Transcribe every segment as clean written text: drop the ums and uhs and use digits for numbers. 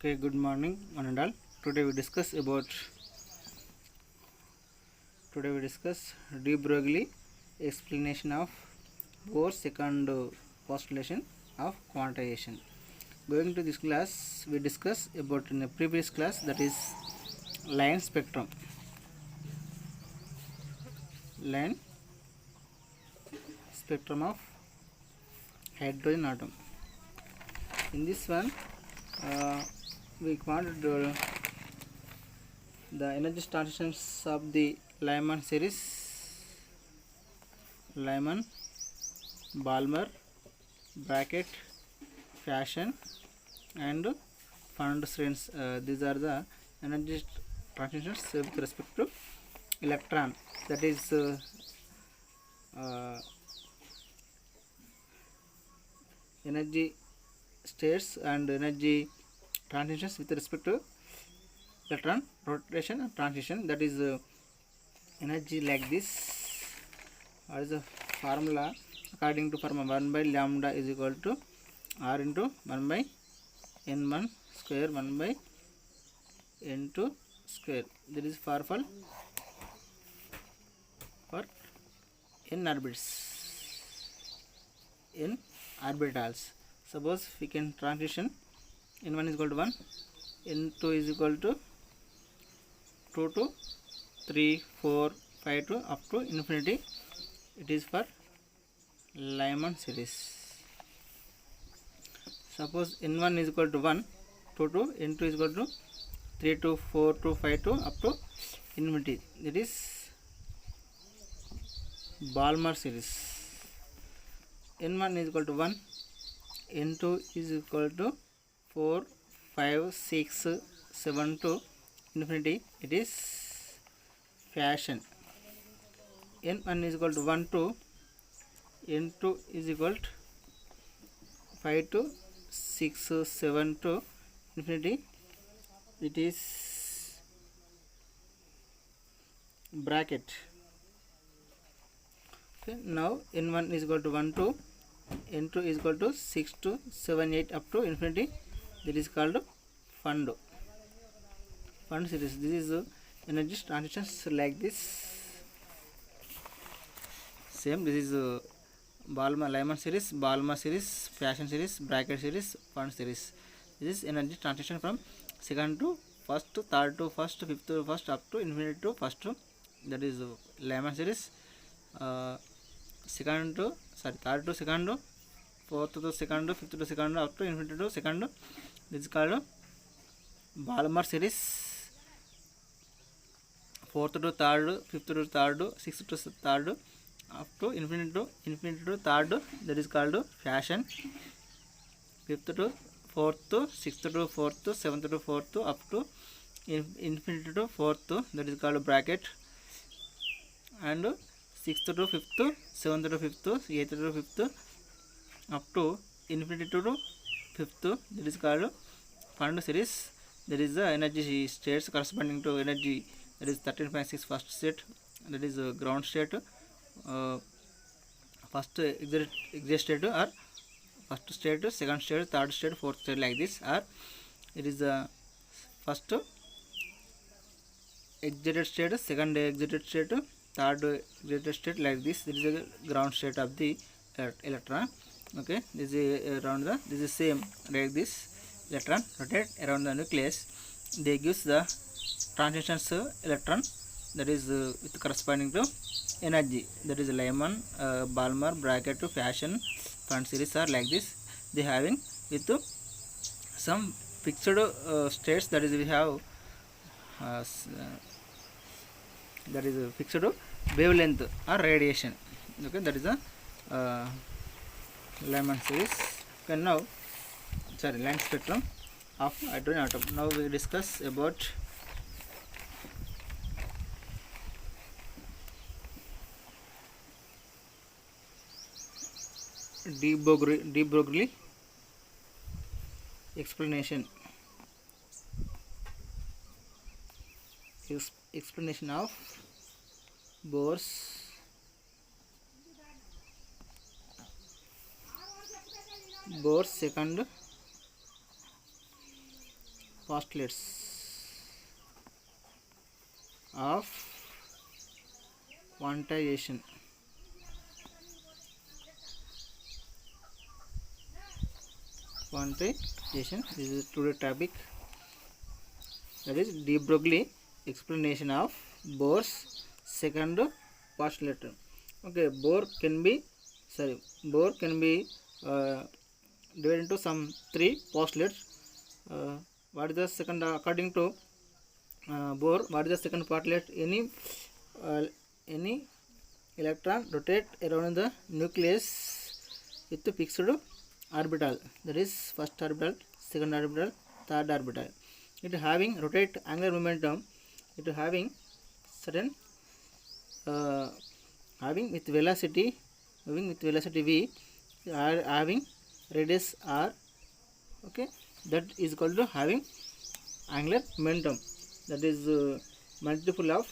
Okay, good morning, one and all. Today we discuss de Broglie explanation of Bohr's second postulation of quantization. Going to this class, we discuss about in a previous class, that is line spectrum, line spectrum of hydrogen atom. In this one, we wanted the energy transitions of the Lyman series, Lyman, Balmer, bracket, Fashion, and Fund strands. These are the energy transitions with respect to electron. That is energy states and energy transitions with respect to electron rotation and transition. That is energy like this. What is the formula? According to formula, 1 by lambda is equal to r into 1 by n1 square 1 by n2 square. That is for n orbitals. Suppose we can transition n1 is equal to 1, n2 is equal to 2 to 3, 4, 5 to up to infinity. It is for Lyman series. Suppose n1 is equal to 1, 2 to n2 is equal to 3 to 4 to 5 to up to infinity. That is Balmer series. n1 is equal to 1, n2 is equal to 4, 5, 6, 7 to infinity. It is Fashion. n1 is equal to 1 to n2 is equal to 5 to 6, 7 to infinity. It is bracket. Okay, now n1 is equal to 1 to n2 is equal to 6 to 7, 8 up to infinity. That is called fund series. This is energy transitions like this. Same, this is Balmer Lyman series, Balmer series, Fashion series, bracket series, fund series. This is energy transition from second to first, third to first, fifth to first up to infinity to first. That is Lyman series. Third to second, fourth to second, fifth to second up to infinity to second. This is called Balmer series. Fourth to third, fifth to third, sixth to third up to infinity to third. That is called Fashion. Fifth to fourth, sixth to fourth, seventh to fourth up to infinity to fourth. That is called bracket. And sixth to fifth, seventh to fifth, eighth to fifth up to infinity to fifth. That is called fund series. There is the energy states corresponding to energy. That is 13.6 first state. That is ground state. First exit state or first state, second state, third state, fourth state, like this. Or it is the first exited state, second exited state, third exited state, like this. This is the ground state of the electron. Okay, this is around this is same like this. Electron rotate around the nucleus. They gives the transitions electron, that is with corresponding to energy. That is Lyman, Balmer, bracket to Fashion, fund series are like this. They having with some fixed states. That is we have that is fixed wavelength or radiation. Okay, that is the Lyman series. Okay, now line spectrum of hydrogen atom. Now we discuss about de Broglie explanation. Explanation of Bohr's second postulates of quantization. Quantization is today's topic. That is de Broglie explanation of Bohr's second postulate. Okay, Bohr can be divided into some three postulates. What is the second? According to Bohr, what is the second postulate? Any electron rotate around the nucleus with the fixed orbital. That is first orbital, second orbital, third orbital. It having rotate angular momentum. It having certain having with velocity, moving with velocity v, are having radius r. Okay, that is called to having angular momentum. That is multiple of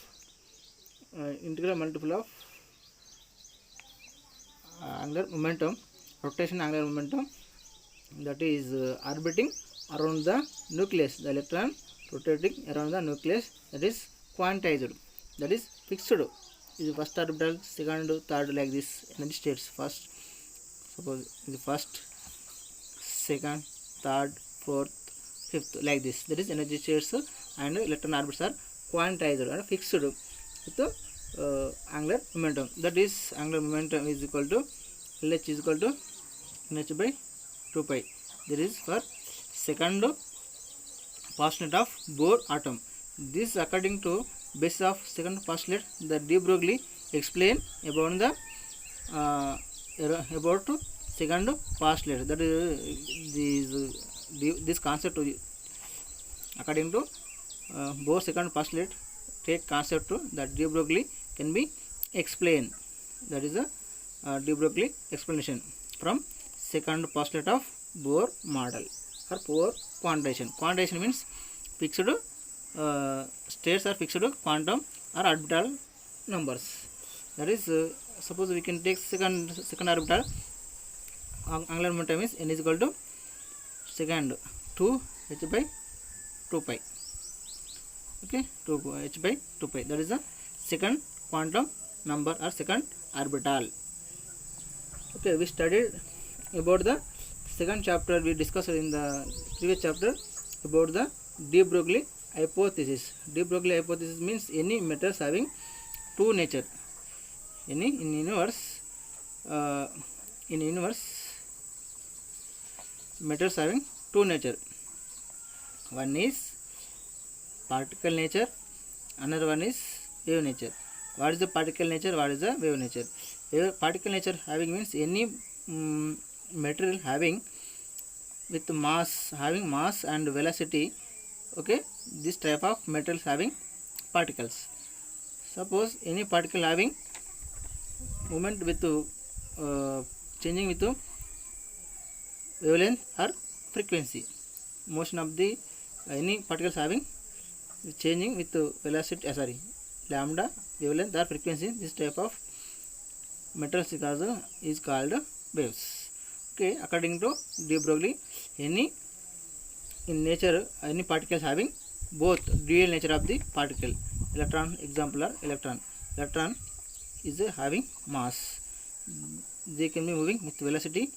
integral multiple of angular momentum, rotation angular momentum, that is orbiting around the nucleus. The electron rotating around the nucleus, that is quantized, that is fixed. Is first orbital, second, third, like this energy states. First, suppose the first, second, third, fourth, fifth, like this. That is energy states, and electron orbits are quantized and fixed with angular momentum. That is angular momentum is equal to LH is equal to NH by 2 pi. This is for second postulate of Bohr atom. This according to basis of second postulate, the de Broglie explain about the about second postulate. That is this concept according to Bohr second postulate, take concept to that de Broglie can be explained. That is a de Broglie explanation from second postulate of Bohr model or Bohr quantization. Quantization means fixed states are fixed quantum or orbital numbers. That is suppose we can take second orbital, angular momentum is n is equal to second 2 h by 2 pi. Okay, 2 h by 2 pi. That is the second quantum number or second orbital. Okay, we studied about the second chapter. We discussed in the previous chapter about the de Broglie hypothesis. De Broglie hypothesis means any metals having two nature. In universe metals having two nature. One is particle nature, another one is wave nature. What is the particle nature? What is the wave nature? Particle nature having means any material having with mass and velocity. Okay, this type of metals having particles. Suppose any particle having movement with changing with wavelength or frequency. Motion of the any particles having changing with velocity, lambda, wavelength or frequency. This type of metals is called waves. Okay, according to de Broglie, in nature any particles having both dual nature of the particle. Electron, example are electron is having mass, they can be moving with velocity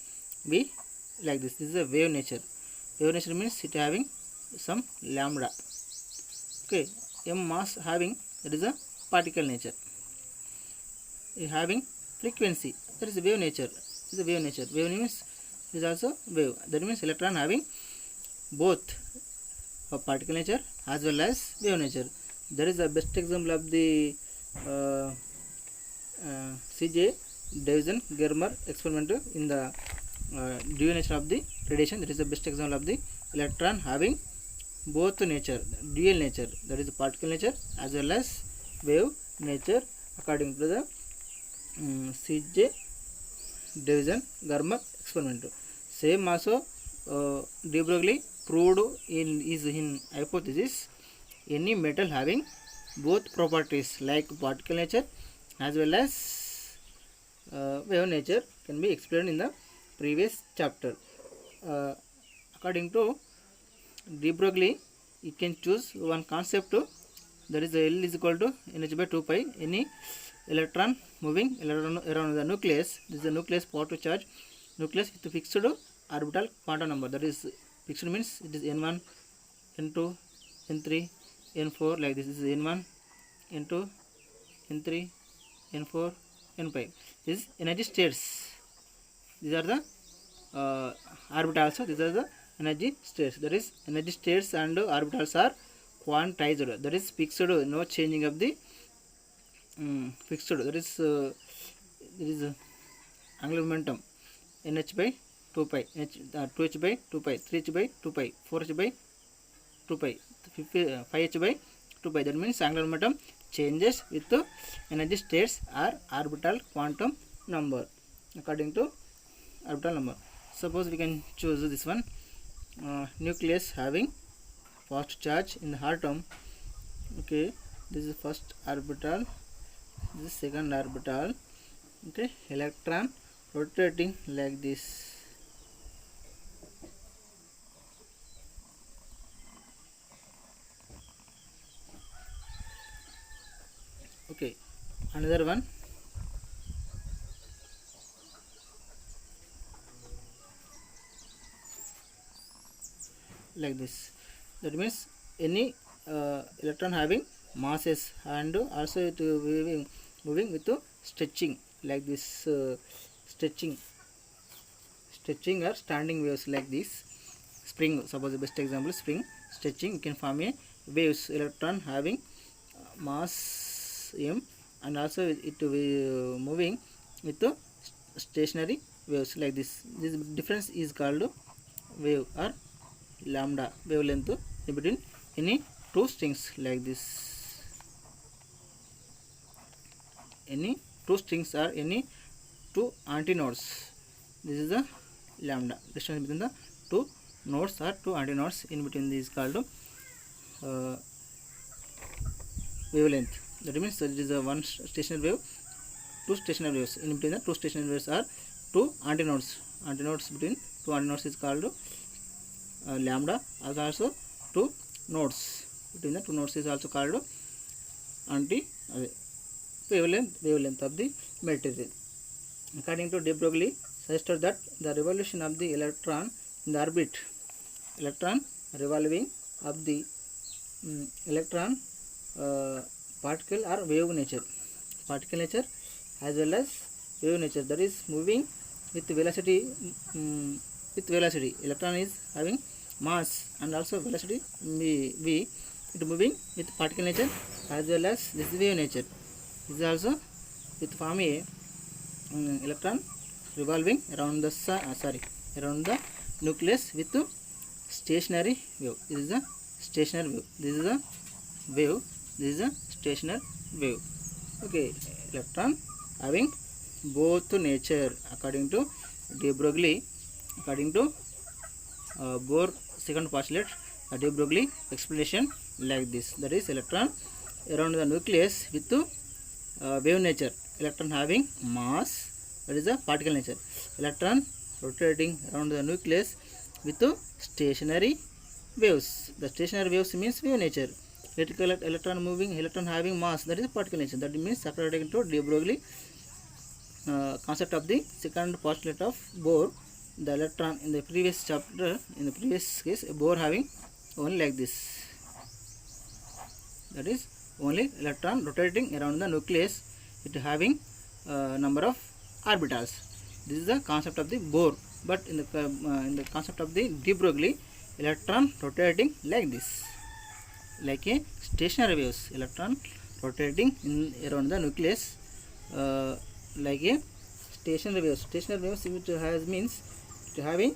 v, like this. This is a wave nature. Wave nature means it having some lambda. Okay, m mass having, that is a particle nature. It having frequency, that is a wave nature. This is a wave nature. Wave means is also wave. That means electron having both a particle nature as well as wave nature. That is the best example of the C.J. Davison-Germer experiment in the dual nature of the radiation. That is the best example of the electron having both nature, dual nature, that is the particle nature as well as wave nature, according to the C.J. Davison-Germer experiment. Same also de Broglie proved in hypothesis, any metal having both properties like particle nature as well as wave nature can be explained in the previous chapter. According to de Broglie, you can choose one concept to, that is L is equal to nh by 2 pi. Any electron moving around the nucleus, this is the nucleus positive charge nucleus with fixed orbital quantum number, that is fixed means it is n1, n2, n3, n4 like this. This is n1, n2, n3, n4, n5. This is energy states. These are the orbitals. These are the energy states. That is energy states and orbitals are quantized. That is fixed. No changing of the fixed. That is angular momentum nh by 2 pi, 2h by 2 pi, 3h by 2 pi, 4h by 2 pi, 5h by 2 pi. That means angular momentum changes with the energy states or orbital quantum number according to orbital number. Suppose we can choose this one, nucleus having positive charge in the atom. Okay, this is first orbital, this is second orbital. Okay, electron rotating like this. Okay, another one, like this. That means any electron having masses and also it moving with stretching like this, stretching or standing waves like this. Spring, suppose the best example, spring stretching, you can form a waves, electron having mass m and also it moving with the stationary waves like this. This difference is called wave or lambda wavelength in between any two strings like this. Any two strings or any two antinodes, this is the lambda distance between the two nodes or two antinodes in between. This is called wavelength. That means it is a one stationary wave, two stationary waves. In between the two stationary waves are two antinodes. Antinodes between two antinodes is called lambda. Also two nodes between the two nodes is also called wavelength of the material. According to de Broglie, suggested that the revolution of the electron in the orbit, electron revolving of the electron particle or wave nature, as well as wave nature, that is moving with velocity. Electron is having mass and also velocity v, it moving with particle nature as well as this wave nature. This is also with form a electron revolving around the around the nucleus with stationary wave. This is a stationary wave. This is a wave. This is a stationary wave. Okay, electron having both nature according to de Broglie. According to Bohr second postulate, de Broglie explanation like this. That is electron around the nucleus with wave nature. Electron having mass, that is a particle nature. Electron rotating around the nucleus with stationary waves. The stationary waves means wave nature. Electron moving, electron having mass, that is particle nature. That means according to de Broglie concept of the second postulate of Bohr, the electron in the previous chapter, in the previous case, Bohr having only like this. That is only electron rotating around the nucleus, it having number of orbitals. This is the concept of the Bohr. But in the concept of the de Broglie, electron rotating like this, like a stationary waves. Electron rotating around the nucleus like a stationary waves. Stationary waves which has means to having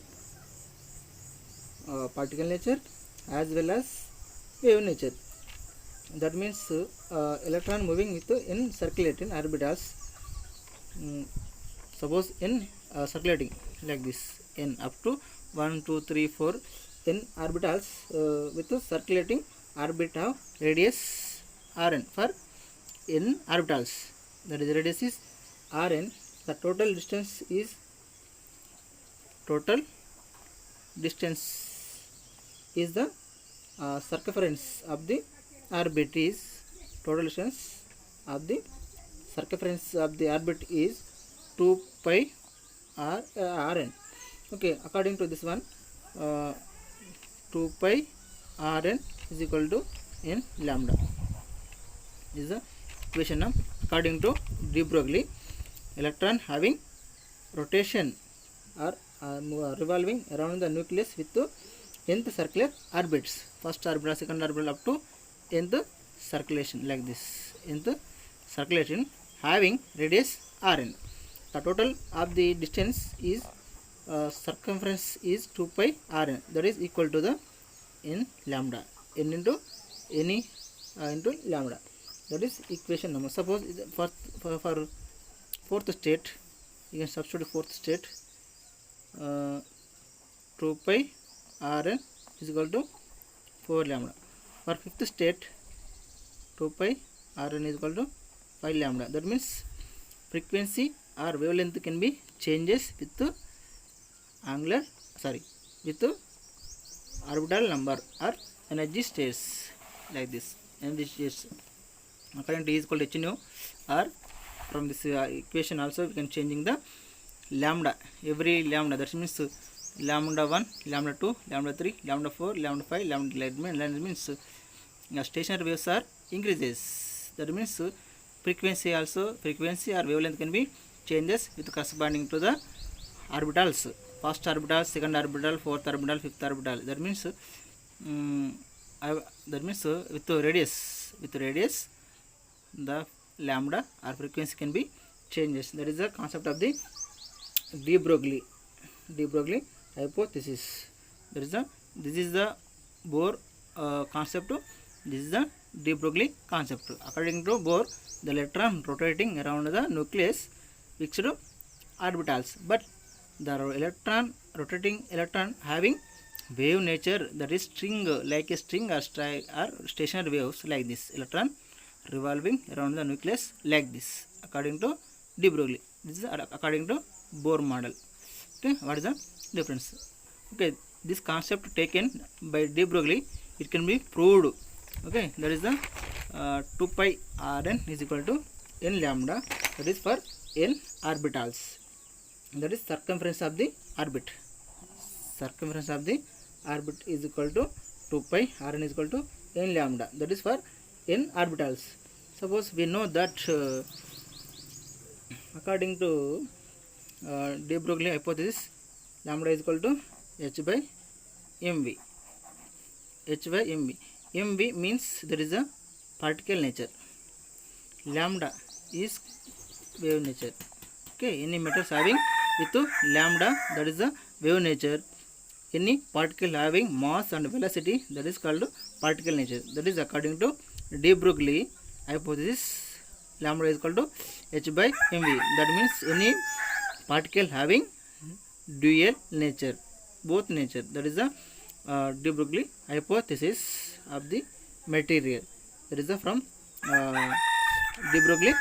particle nature as well as wave nature. That means electron moving with in circulating orbitals. Suppose in circulating like this, n up to 1, 2, 3, 4 n orbitals with circulating orbit of radius Rn for n orbitals. That is radius is Rn. The total distance is the circumference of the orbit is total distance of the circumference of the orbit is 2 pi rn. Okay, according to this one, 2 pi rn is equal to n lambda is the equation of according to de Broglie. Electron having rotation or revolving around the nucleus with nth circular orbits, first orbital, second orbital up to nth circulation, like this, nth circulation having radius rn. The total of the distance is circumference is 2 pi rn, that is equal to the n lambda, n into any into lambda, that is equation number. Suppose for fourth state, you can substitute fourth state, 2 pi rn is equal to 4 lambda. For fifth state, 2 pi rn is equal to 5 lambda. That means frequency or wavelength can be changes with angular, with orbital number or energy states, like this, energy states. According to E is equal to h nu, or from this equation also we can changing the lambda, every lambda, that means lambda 1, lambda 2, lambda 3, lambda 4, lambda 5, lambda, that means stationary waves are increases. That means frequency also, frequency or wavelength can be changes with corresponding to the orbitals, first orbital, second orbital, fourth orbital, fifth orbital. That means with radius the lambda or frequency can be changes. That is the concept of the de Broglie hypothesis. This is the Bohr concept. This is the de Broglie concept. According to Bohr, the electron rotating around the nucleus fixed orbitals, but the rotating electron having wave nature, that is string, like a string or stationary waves, like this, electron revolving around the nucleus like this, according to de Broglie. This is according to Bohr model. Okay, what is the difference? Okay, this concept taken by de Broglie, it can be proved. Okay, that is the 2 pi rn is equal to n lambda, that is for n orbitals, that is circumference of the orbit. Circumference of the orbit is equal to 2 pi rn is equal to n lambda, that is for n orbitals. Suppose we know that according to de Broglie hypothesis, lambda is equal to h by mv. H by mv. Mv means there is a particle nature. Lambda is wave nature. Okay, any metals having with lambda, that is the wave nature. Any particle having mass and velocity, that is called particle nature. That is according to de Broglie hypothesis, lambda is equal to h by mv. That means any particle having dual nature, both nature. That is the de Broglie hypothesis of the material. That is the from de Broglie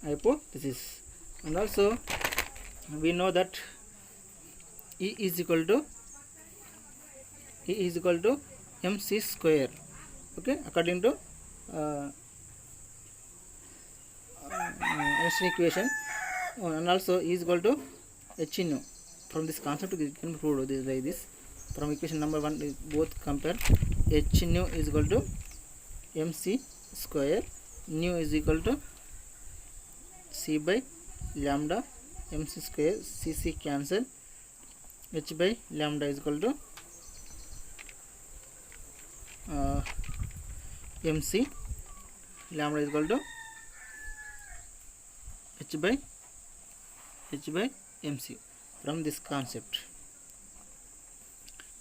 hypothesis. And also we know that E is equal to mc square. Okay, according to Einstein equation. And also E is equal to h nu. From this concept we can prove this like this. From equation number 1, both compare. H nu is equal to mc square, nu is equal to c by lambda, mc square, cc cancel, h by lambda is equal to mc, lambda is equal to h by mc. From this concept,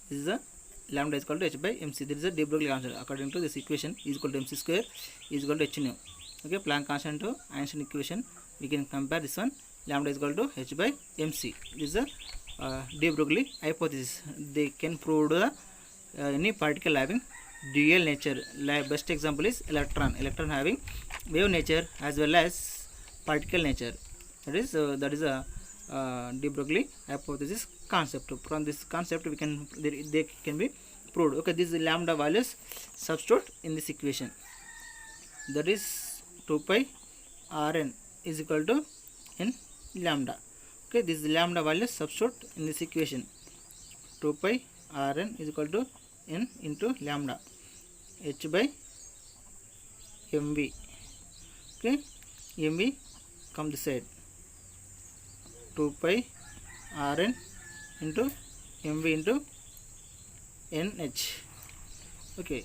this is the lambda is equal to h by mc. This is a de Broglie concept. According to this equation, is equal to mc square is equal to h nu. Okay, Planck constant to Einstein equation, we can compare this one. Lambda is equal to h by mc. This is the de Broglie hypothesis. They can prove the any particle having dual nature. Like best example is electron having wave nature as well as particle nature. That is a de Broglie hypothesis concept. From this concept we can, they can be proved. Okay, these lambda values substitute in this equation. That is 2 pi Rn is equal to n lambda. Okay, this lambda value substitute in this equation. 2 pi Rn is equal to n into lambda h by mv. Okay, mv come this side. 2 pi Rn into mv into nh. Okay,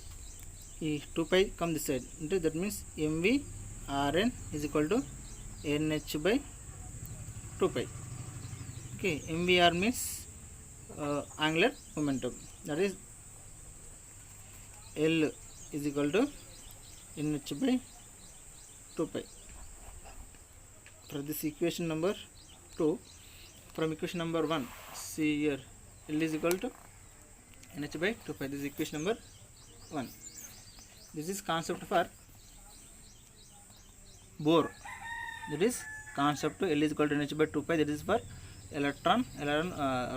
2 pi come this side into, that means mv Rn is equal to nh by 2 pi. Okay, mvr means angular momentum, that is L is equal to nh by 2 pi. For this equation number 2, from equation number 1, see here, L is equal to nh by 2 pi. This is equation number 1. This is concept for Bohr. That is concept L is equal to nh by 2 pi. That is for electron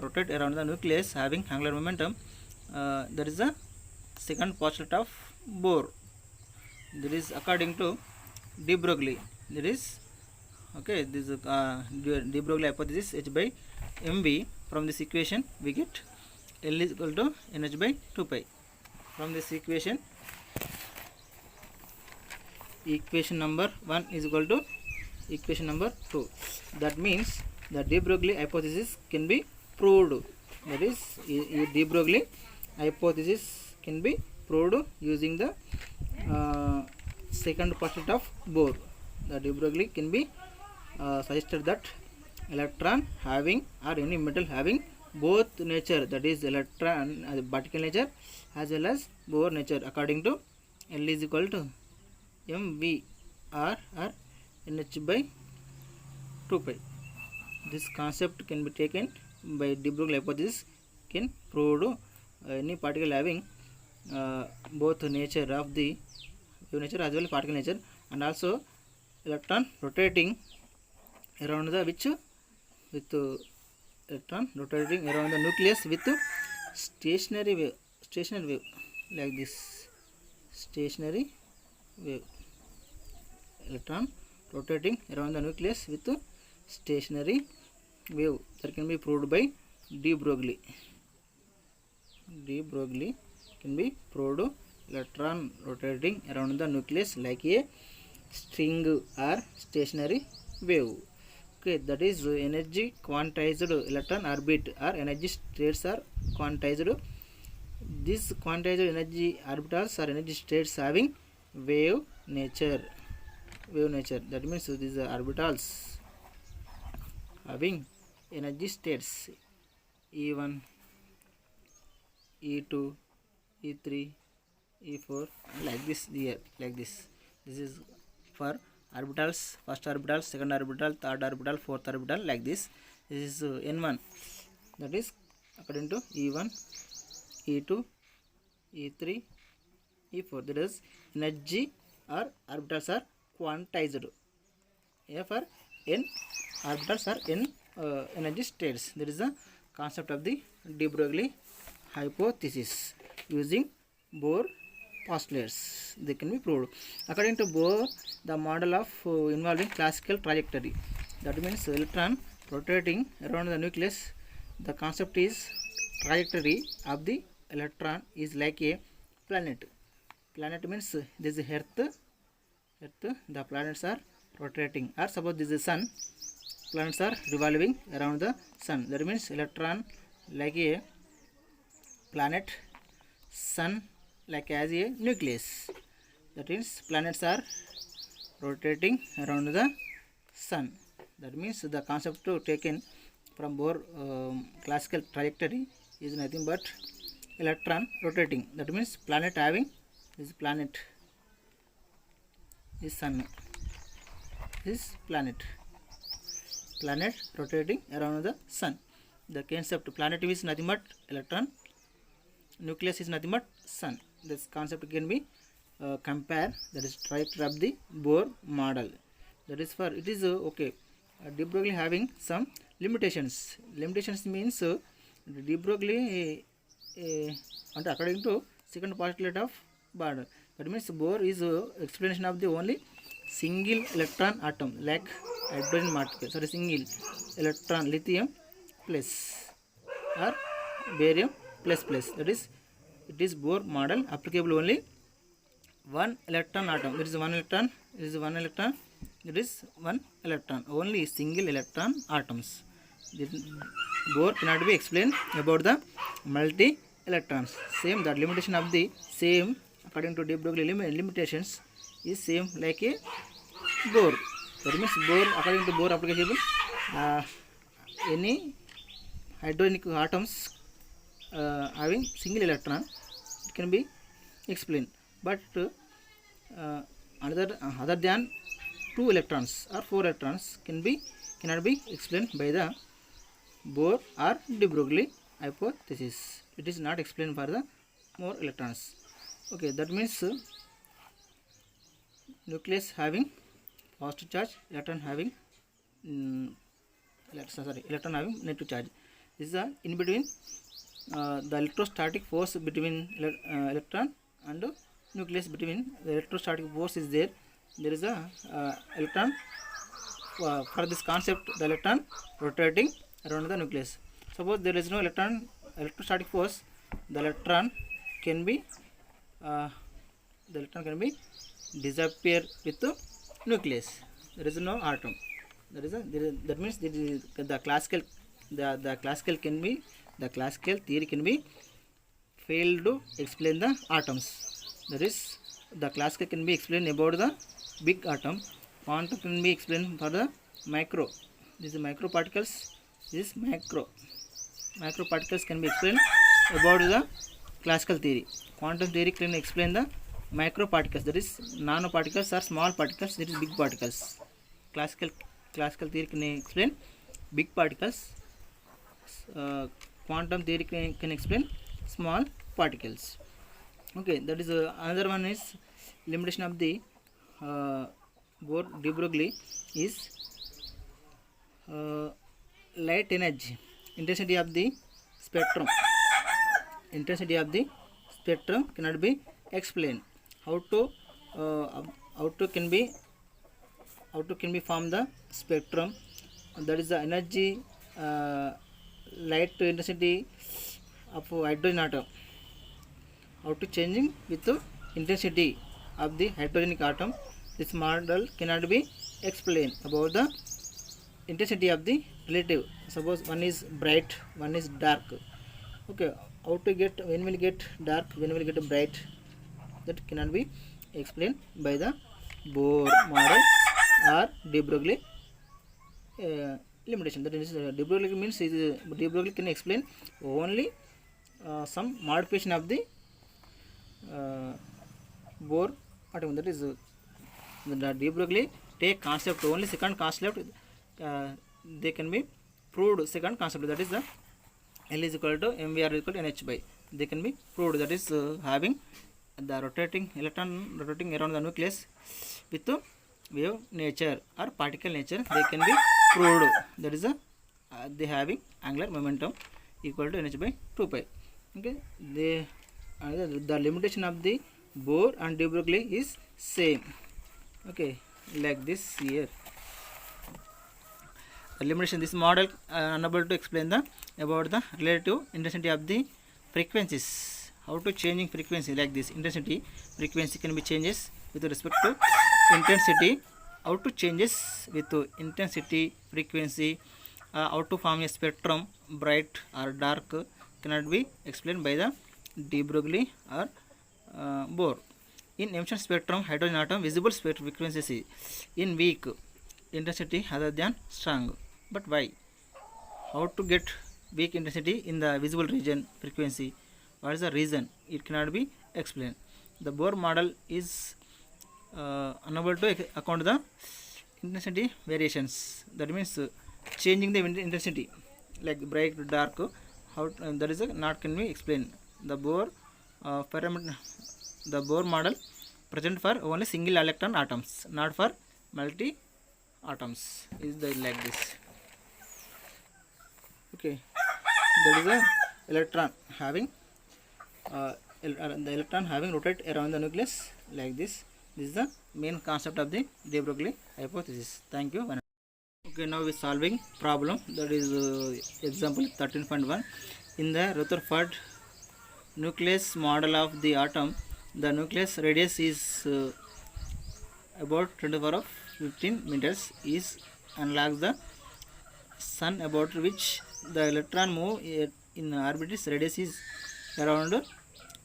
rotate around the nucleus having angular momentum. That is the second postulate of Bohr. That is according to de Broglie. That is, okay, this is de Broglie hypothesis, h by mv. From this equation we get L is equal to nh by 2 pi. From this equation number 1 is equal to equation number 2. That means the de Broglie hypothesis can be proved. That is, de Broglie hypothesis can be proved using the second postulate of Bohr. The de Broglie can be suggested that electron having, or any metal having, both nature, that is electron particle nature as well as Bohr nature, according to L is equal to mv or nh by 2 pi. This concept can be taken by de Broglie hypothesis, can prove any particle having both nature of the wave nature as well as particle nature, and also electron rotating around the electron rotating around the nucleus with stationary wave like this. Stationary wave, electron rotating around the nucleus with stationary wave, that can be proved by de Broglie. De Broglie can be proved electron rotating around the nucleus like a string or stationary wave. Okay, that is energy quantized electron orbit or energy states are quantized. This quantized energy orbitals or energy states having wave nature. That means these are orbitals having energy states E1, E2, E3, E4, like this here, like this. This is for orbitals, first orbital, second orbital, third orbital, fourth orbital, like this. This is n1, that is according to E1, E2, E3, E4. That is energy or orbitals are quantized. For n orbitals are n energy states. That is the concept of the de Broglie hypothesis using Bohr postulates. They can be proved. According to Bohr, the model of involving classical trajectory, that means electron rotating around the nucleus, the concept is trajectory of the electron is like a planet. Planet means this is earth, the planets are rotating, or suppose this is sun, planets are revolving around the sun. That means electron like a planet, sun like as a nucleus. That means planets are rotating around the sun. That means the concept taken from Bohr classical trajectory is nothing but electron rotating. That means planet having this planet, this sun, this planet rotating around the sun. The concept planet is nothing but electron, nucleus is nothing but sun. This concept can be compared, that is trajectory of the Bohr model. That is for, it is okay. De Broglie having some limitations. Limitations means de Broglie అంటే according to second postulate of Bohr. That means Bohr is explanation of the only single electron atom like hydrogen particle, sorry, single electron lithium plus or barium plus plus. That is, it is Bohr model applicable only one electron atom. There is one electron, it is one electron, it is one electron, only single electron atoms. The Bohr cannot be explained about the multi electrons. Same, the limitation of the same according to de Broglie limitations is same like a Bohr. That means Bohr, according to Bohr applicable, any hydronic atoms having single electron, it can be explained, but other than 2 electrons or 4 electrons cannot be explained by the Bohr or de Broglie hypothesis. It is not explained for the more electrons. Okay, that means nucleus having positive charge, electron having electron having negative charge. This is the in between the electrostatic force between electron and nucleus. Between the electrostatic force is there. There is a electron. For this concept, the electron rotating around the nucleus. Suppose there is no electrostatic force, the electron can be disappear with the nucleus. There is no atom. That means the classical theory can be failed to explain the atoms. That is, the classical can be explained about the big atom. Quantum can be explained for the micro. This is micro particles. This micro particles can be explained about the classical theory. Quantum theory can explain the micro particles. That is, nano particles or small particles. That is big particles. Classical theory can explain big particles. Quantum theory can explain small particles. Okay, that is another one is limitation of the Bohr de Broglie is light energy, intensity of the spectrum. Intensity of the spectrum cannot be explained. How to can be form the spectrum. That is the energy, light intensity of hydrogen atom. How to changing with the intensity of the hydrogenic atom. This model cannot be explained about the intensity of the relative. Suppose one is bright, one is dark. Okay, how to get, when will get dark, when will get bright, that cannot be explained by the Bohr model or de Broglie limitation. That is, de Broglie means de Broglie can explain only some modification of the Bohr atom. That is, the de Broglie take concept only second concept, they can be proved second concept. That is the L is equal to mvr equal to nh by, they can be proved. That is, having the rotating electron rotating around the nucleus with wave nature or particle nature, they can be proved. That is they having angular momentum equal to nh by 2 pi. Okay, the limitation of the Bohr and de Broglie is same. Okay, like this here. The limitation, this model unable to explain about the relative intensity of the frequencies. How to changing frequency like this. Intensity, frequency can be changes with respect to intensity. How to changes with intensity, frequency, how to form a spectrum, bright or dark, cannot be explained by the de Broglie or Bohr. In emission spectrum, hydrogen atom visible spectrum frequency in weak, intensity other than strong. But why? How to get weak intensity in the visible region frequency? What is the reason? It cannot be explained. The Bohr model is unable to account the intensity variations. That means changing the intensity like bright to dark. How that is not can be explained. The Bohr parameter, the Bohr model present for only single electron atoms, not for multi atoms. Is the like this. Okay, that is a electron having the electron having rotate around the nucleus like this. This is the main concept of the de Broglie hypothesis. Thank you. Okay, now we solving problem, that is example 13.1. In the Rutherford nucleus model of the atom, the nucleus radius is about 10 to the power of 15 meters is analogous the sun, about which the electron move in orbit. Its radius is around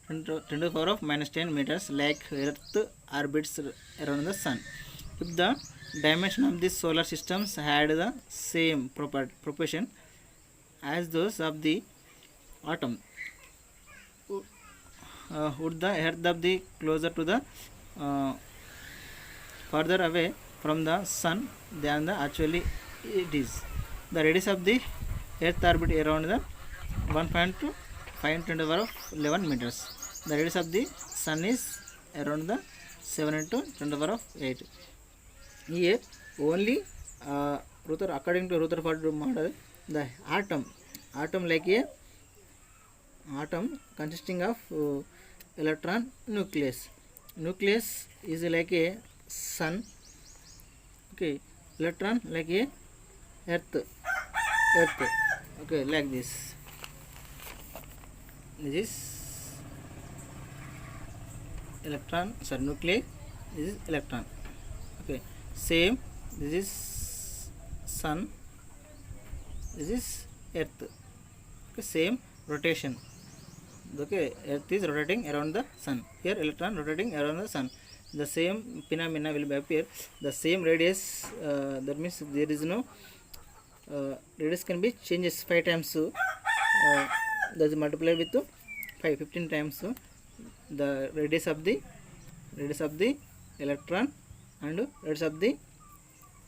10 to the power of minus 10 meters, like Earth orbits around the sun. If the dimension of these solar systems had the same proportion as those of the atom, would the Earth be closer to the further away from the sun than the actually it is? The radius of the Earth orbit around the 1.5 to the power of 11 meters. The radius of the sun is around the 7 to the power of 8. Here only according to Rutherford model, the atom like a atom consisting of electron nucleus. Nucleus is like a sun. Okay, electron like a earth. Okay, like this. This is electron, sorry, nucleus. This is electron. Okay, same. This is sun. This is earth. Okay, same rotation. Okay, earth is rotating around the sun. Here electron rotating around the sun. The same phenomena will appear. The same radius. That means there is no radius can be changes 5 times. That is multiplied with 15 times. The radius of the electron and radius of the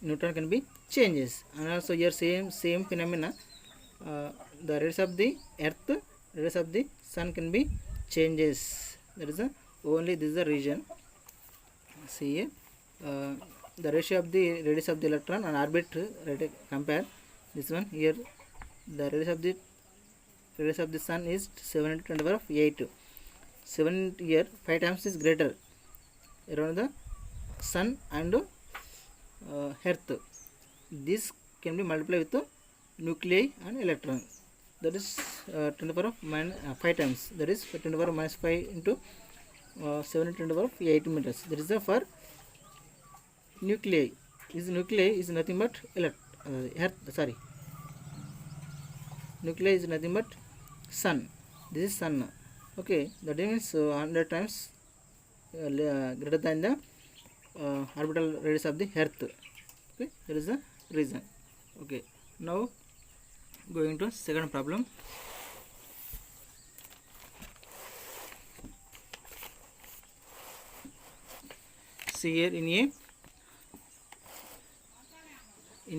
neutron can be changes. And also here same phenomena. The radius of the earth, radius of the sun can be changes. That is only this is the region. See here, the ratio of the radius of the electron and orbit, compare this one. Here the radius of the sun is 7 to the power of 8. 7 here 5 times is greater around the sun and earth. This can be multiplied with the nuclei and electron. That is 10 to the power of 5 times. That is 10 to the power of minus 5 into 7 to the power of 8 meters. That is the for nuclei. This nuclei is nothing but earth. Sorry, nuclei is nothing but sun. This is sun. Okay, that means 100 times greater than the orbital radius of the earth. Okay, that is the reason. Okay, now going to second problem. See here in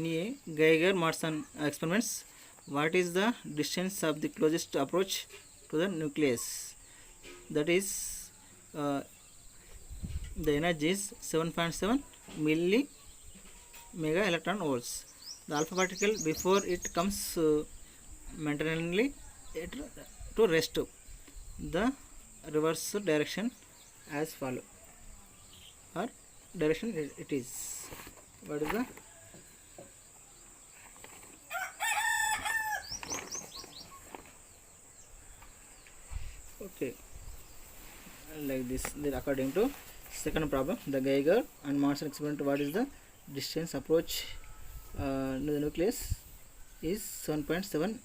a Geiger-Marson experiments, what is the distance of the closest approach to the nucleus? That is the energy is 7.7 milli mega electron volts. The alpha particle before it comes momentarily to rest, the reverse direction as follow, or direction it is. What is the okay, like this. Then according to second problem, the Geiger and Marson experiment, what is the distance approach to the nucleus is 7.7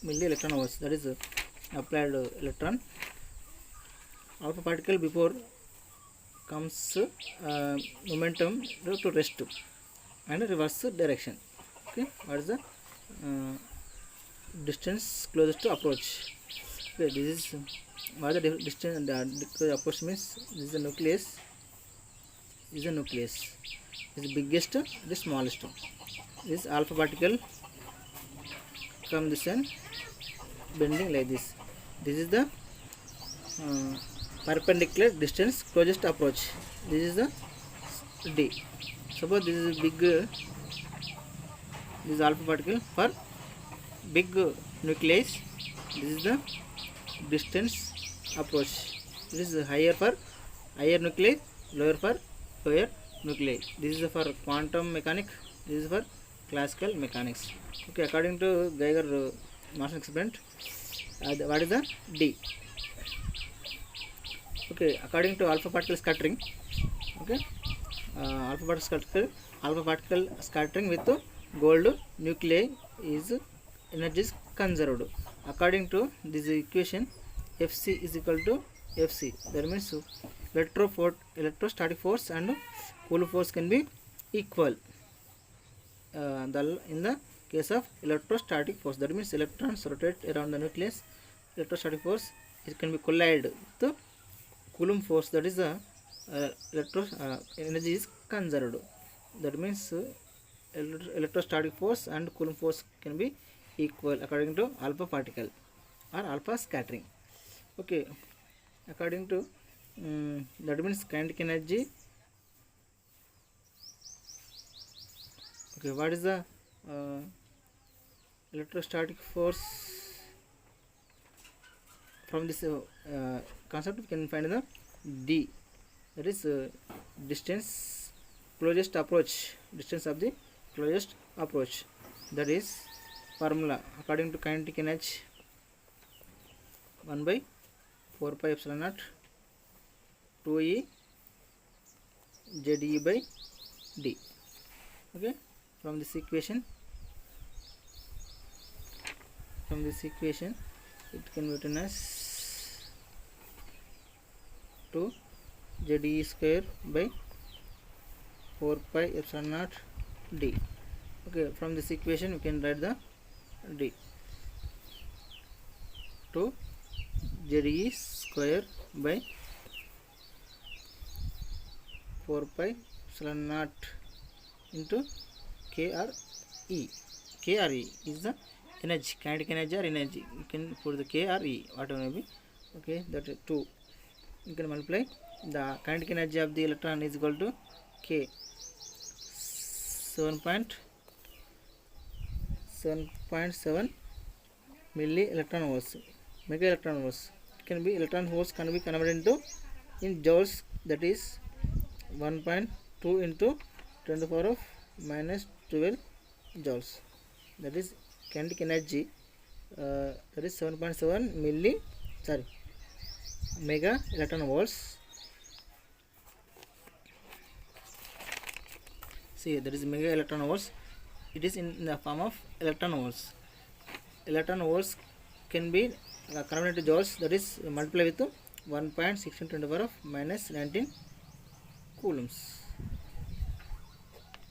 milli electron volts. That is applied electron. Alpha particle before comes momentum to rest and reverse direction. Okay, what is the distance closest to approach? Okay, this is what the distance. The approach means this is the nucleus. This is the nucleus. This is the biggest, the smallest. This alpha particle come this and bending like this. This is the perpendicular distance closest approach. This is the D. Suppose this is big, this is alpha particle for big nucleus. This is the distance approach. This is higher for higher nuclei, lower for lower nuclei. This is for quantum mechanics. This is for classical mechanics. Okay, according to Geiger Marshall experiment, what is the D? Okay, according to alpha particle scattering. Okay, alpha particle scattering with gold nuclei is energy is conserved. According to this equation, Fc is equal to Fc. That means electrostatic force and Coulomb force can be equal. In the case of electrostatic force, that means electrons rotate around the nucleus. Electrostatic force, it can be collide with Coulomb force, that is the energy is conserved. That means electrostatic force and Coulomb force can be equal according to alpha particle or alpha scattering. Okay, according to that means kinetic energy. Okay, what is the electrostatic force? From this concept we can find the D, that is distance of the closest approach. That is formula according to kinetic energy 1 by 4 pi epsilon naught 2E ZE by D. Okay, from this equation it can be written as 2 ZE square by 4 pi epsilon naught D. Okay, from this equation we can write the D. 2 ZE square by 4 pi epsilon naught into KRE. KRE is the energy, kinetic energy or energy. You can put the K or E, whatever may be. Okay, that is 2. You can multiply the kinetic energy of the electron is equal to K 7.7 milli electron volts, mega electron volts. It can be electron volts can be converted into in joules, that is 1.2 into 10 to the power of minus 12 joules. That is kinetic energy, that is 7.7 mega electron volts. See, that is mega electron volts. It is in the form of electron volts. Electron volts can be converted to joules, that is multiply with 1.6 into 10 to the power of minus 19 coulombs.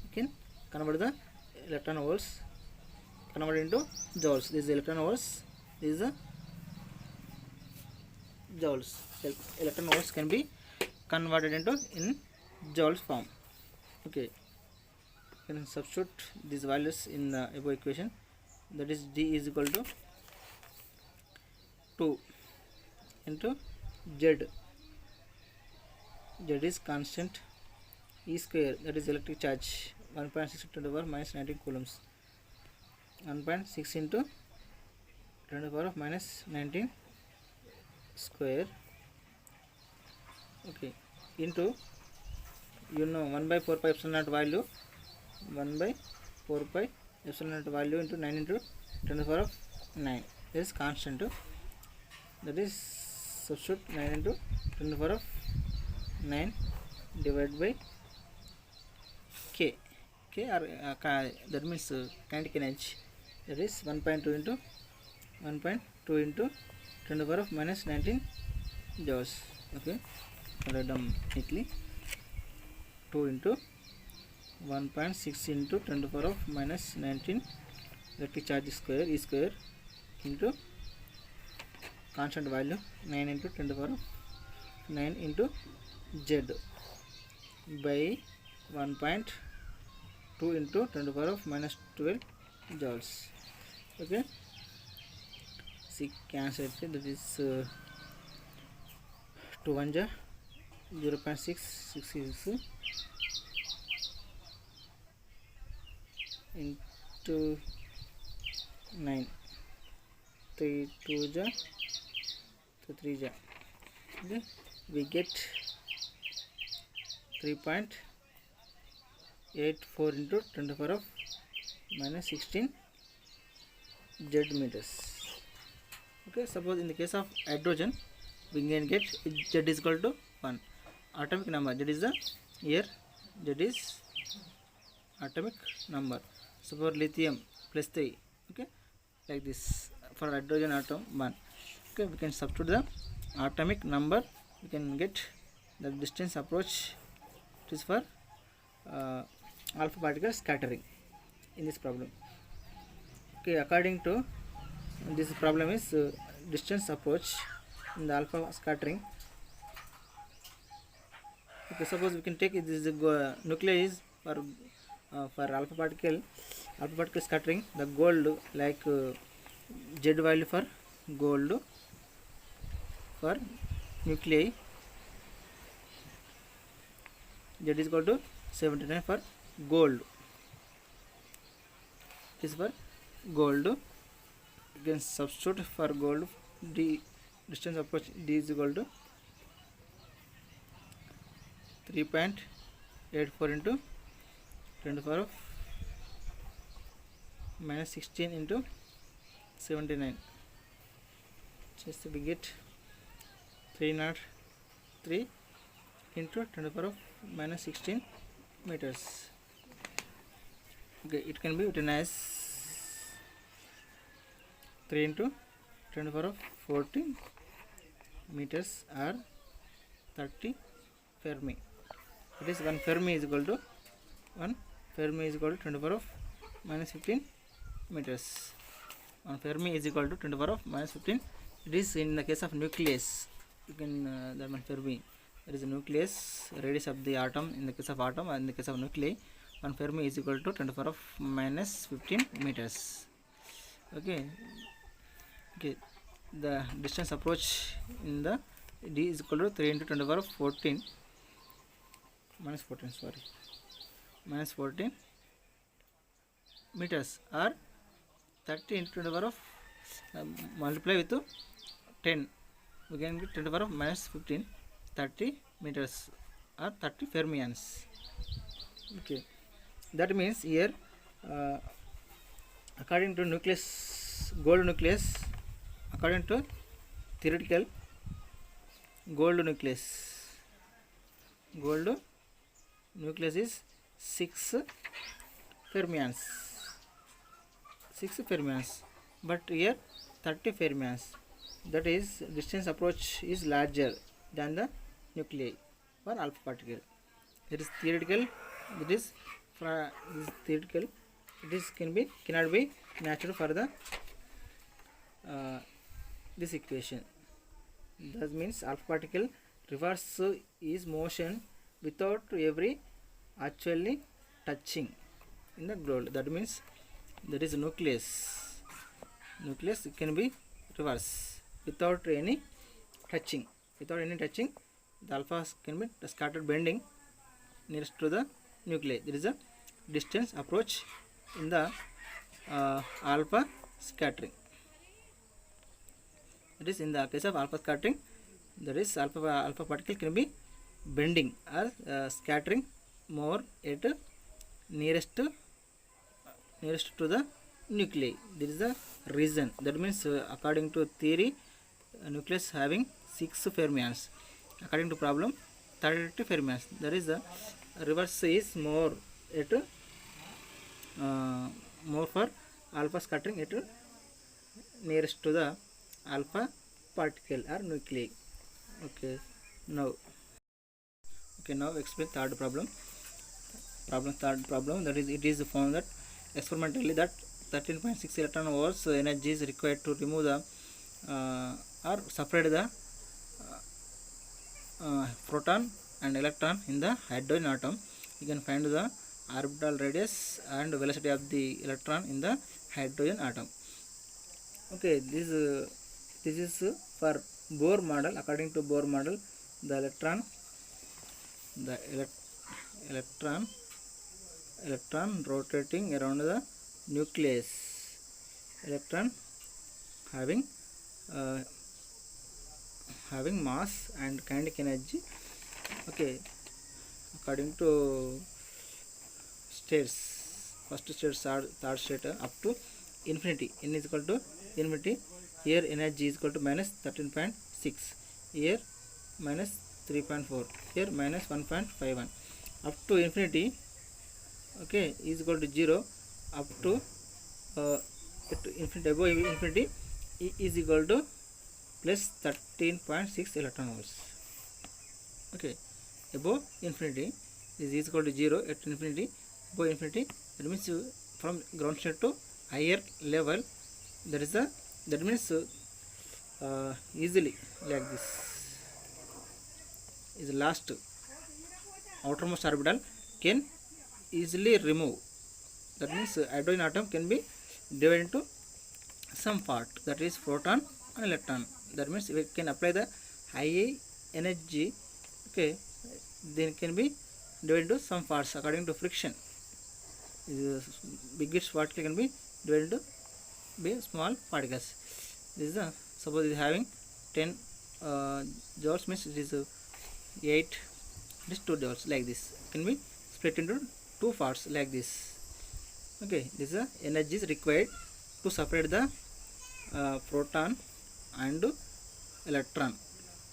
You can convert the electron volts converted into joules. This is electron volts, this is the joules. Electron volts can be converted into in joules form. Okay, you can substitute these values in the above equation. That is D is equal to 2 into Z. Z is constant. E square, that is electric charge, 1.6 into 10 to the power minus 19 coulombs. 1.6 into 10 to the power of minus 19 square. Okay, into 1 by 4 pi epsilon naught value, 1 by 4 pi epsilon naught value into 9 into 10 to the power of 9. This is constant. That is substitute 9 into 10 to the power of 9 divided by K. Or that means kinetic energy, that is 1.2 into 10 to the power of minus 19 joules. Okay, write down neatly. 2 into 1.6 into 10 to the power of minus 19 electric charge square, E square, into constant value 9 into 10 to the power of 9 into Z by 1.2 into 10 to the power of minus 12 joules. Okay, see, cancel it. That is 2 1 ja 0.666 into 9, 3 2 ja, so 3 ja Okay, we get 3.84 into 10 to the power of minus 16 Z meters. Okay, suppose in the case of hydrogen, we can get Z is equal to 1. Atomic number, Z is the here, Z is atomic number. So for lithium plus 3, okay, like this. For hydrogen atom 1. Okay, we can substitute the atomic number, we can get the distance approach. It is for alpha particle scattering in this problem. Okay, according to this problem is distance approach in the alpha scattering. Okay, suppose we can take this nuclei is for alpha particle scattering, the gold like Z value for gold, for nuclei Z is equal to 79 for gold. This is for gold. You can substitute for gold d distance approach d is equal to 3.84 into 10 to the power of minus 16 into 79. Just we get 303 into 10 to the power of minus 16 meters. Okay, it can be written as 3 into 10 to the power of 14 meters or 30 Fermi. That is 1 Fermi is equal to 10 to the power of minus 15 meters. 1 Fermi is equal to 10 to the power of minus 15. It is in the case of nucleus. You can that 1 Fermi. There is a nucleus, radius of the atom in the case of atom, and in the case of nuclei, 1 Fermi is equal to 10 to the power of minus 15 meters. Okay. Okay. The distance approach in the d is equal to 3 into 10 to the power of 14 minus 14 meters or 30 into 10 to the power of multiply with 10, we can get 10 to the power of minus 15, 30 meters or 30 fermions. Okay, that means here according to nucleus, gold nucleus, according to theoretical gold nucleus is 6 fermions, but here 30 fermions. That is, distance approach is larger than the nuclei for alpha particle. It is theoretical. It is theoretical. It is cannot be natural for the this equation. That means alpha particle reverse is motion without every actually touching in the gold. That means there is nucleus. Nucleus can be reverse without any touching. The alpha can be scattered bending nearest to the nuclei. There is a distance approach in the alpha scattering. That is, in the case of alpha scattering, there is alpha particle can be bending or scattering more at nearest to the nuclei. There is a reason. That means according to theory, nucleus having 6 fermions. According to problem, 30 fermions. There is a reverse is more at more for alpha scattering at nearest to the alpha particle or nuclei. Okay, now explain third problem. Third problem, that is, it is found that experimentally that 13.6 electron volts energy is required to remove the or separate the proton and electron in the hydrogen atom. You can find the orbital radius and velocity of the electron in the hydrogen atom. Okay, this is for Bohr model. According to Bohr model, the electron rotating around the nucleus, electron having having mass and kinetic energy. Okay, according to states, first state, third state, up to infinity. N is equal to infinity. Here energy is equal to minus 13.6, here minus 3.4, here minus 1.51, up to infinity. Okay, is equal to 0 up to infinity. Above infinity is equal to plus 13.6 electron volts. Okay, above infinity is equal to 0 at infinity. Above infinity, that means from ground state to higher level, that means easily like this is last outermost orbital can easily remove. That means hydrogen atom can be divided into some part, that is proton and electron. That means we can apply the high energy. Okay, then can be divided into some parts according to friction. Biggest particle can be divided into big small particles. This is the, suppose it is having 10 joules, means it is 8, this 2 joules, like this can be split into 2 parts like this. Okay, this is the energy is required to separate the proton and electron.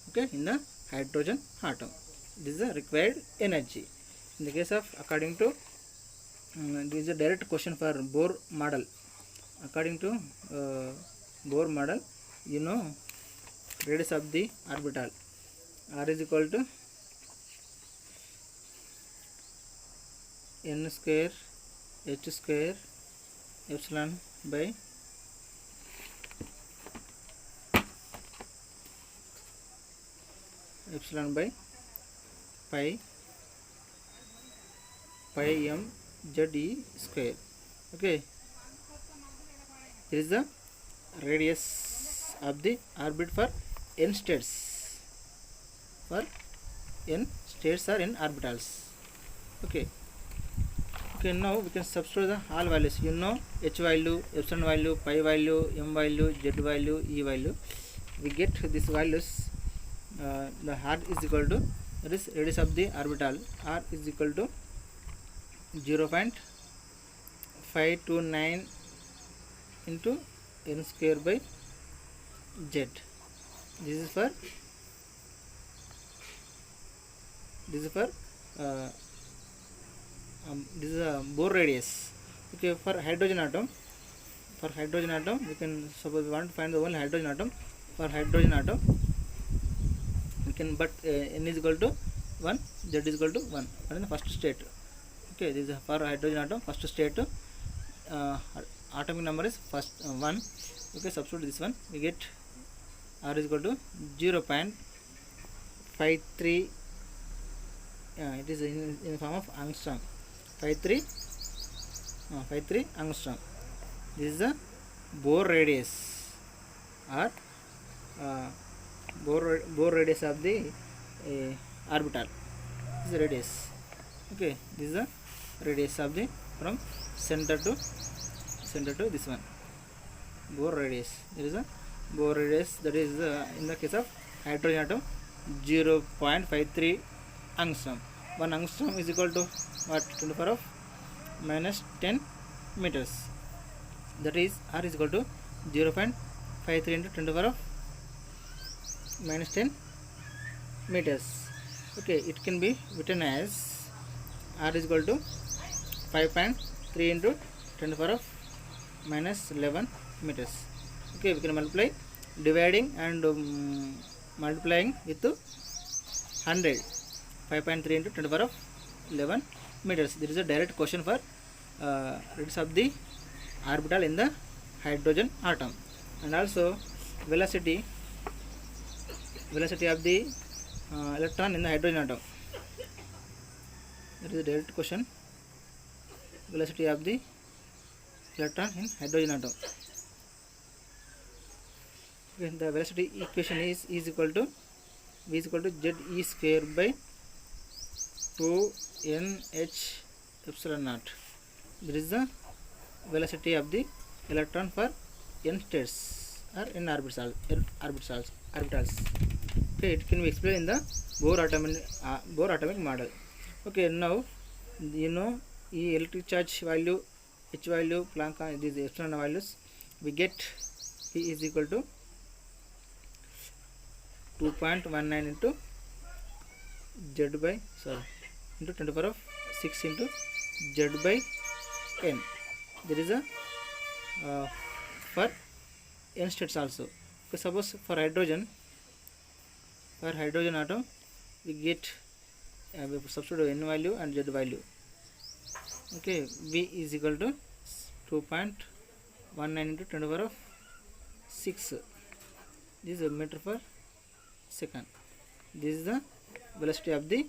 Okay, in the hydrogen atom, this is the required energy. In the case of, according to this is a direct question for Bohr model. According to Bohr model, you know, radius of the orbital r is equal to n square h square epsilon by pi m z e square. Okay, there is the radius of the orbit for n states, or n orbitals. Okay, now we can substitute the all values. You know, h value, epsilon value, pi value, m value, z value, e value. We get these values. The r is equal to, that is radius of the orbital, r is equal to 0.529 into n square by z. This is for this is a Bohr radius. Okay, for hydrogen atom, we can suppose we want to find the only hydrogen atom. For hydrogen atom, we can, but n is equal to 1, z is equal to 1 in the first state. Okay, this is for hydrogen atom first state. Atomic number is first 1. Okay, substitute this one, we get r is equal to 0.53. It is in the form of angstrom. 53 angstrom. This is the Bohr radius, or Bohr radius of the orbital. This is the radius. Okay, this is the radius of the from center to this one, Bohr radius. There is a Bohr radius, that is in the case of hydrogen atom 0.53 angstrom. 1 angstrom is equal to what? 10 to the power of minus 10 meters. That is r is equal to 0.53 into 10 to the power of minus 10 meters. Okay, it can be written as r is equal to 5.3 into 10 to the power of minus 11 meters. Okay, we can multiply, dividing and multiplying with 100. 5.3 into 10 to the power of 11 meters. There is a direct question for radius of the orbital in the hydrogen atom, and also velocity of the electron in the hydrogen atom. That is a direct question. Velocity of the electron in hydrogen atom. Okay, the velocity equation is equal to v is equal to z e square by 2nh epsilon naught. This is the velocity of the electron for n states or n orbitals. Okay, it can be explained in the Bohr atomic model. Okay, now you know the electric charge value, H value, Planck, these external values. We get P is equal to 2.19 into Z by into 10 to the power of 6 into Z by n. There is a for n states also. Okay, suppose for hydrogen atom we get we substitute n value and z value. Okay, V is equal to 2.19 into 10 to the power of 6. This is a meter per second. This is the velocity of the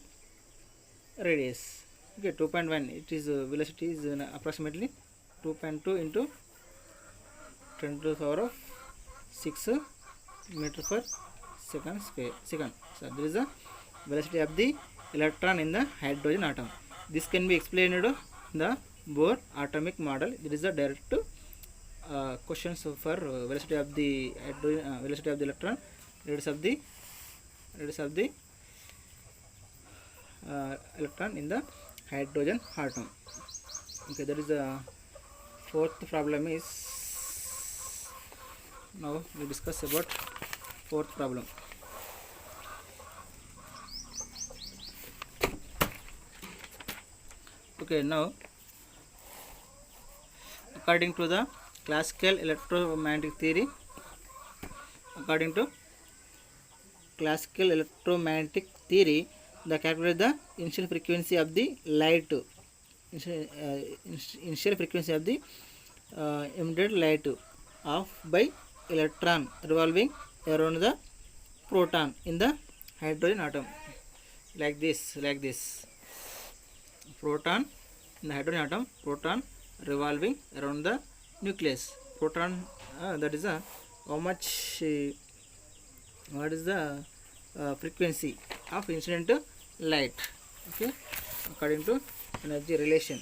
radius. Okay, 2.1, it is velocity is approximately 2.2 into 10 to the power of 6 meter per second square. So there is the velocity of the electron in the hydrogen atom. This can be explained in the Bohr atomic model. There is a direct questions for velocity of the hydrogen, velocity of the electron, radius of the electron in the hydrogen atom. Okay, that is the fourth problem. Is now we discuss about fourth problem. Okay, now according to the classical electromagnetic theory, the calculate the initial frequency of the light, initial frequency of the emitted light of by electron revolving around the proton in the hydrogen atom, like this proton in the hydrogen atom, proton revolving around the nucleus. Proton that is how much what is the frequency of incident light. Okay, according to energy relation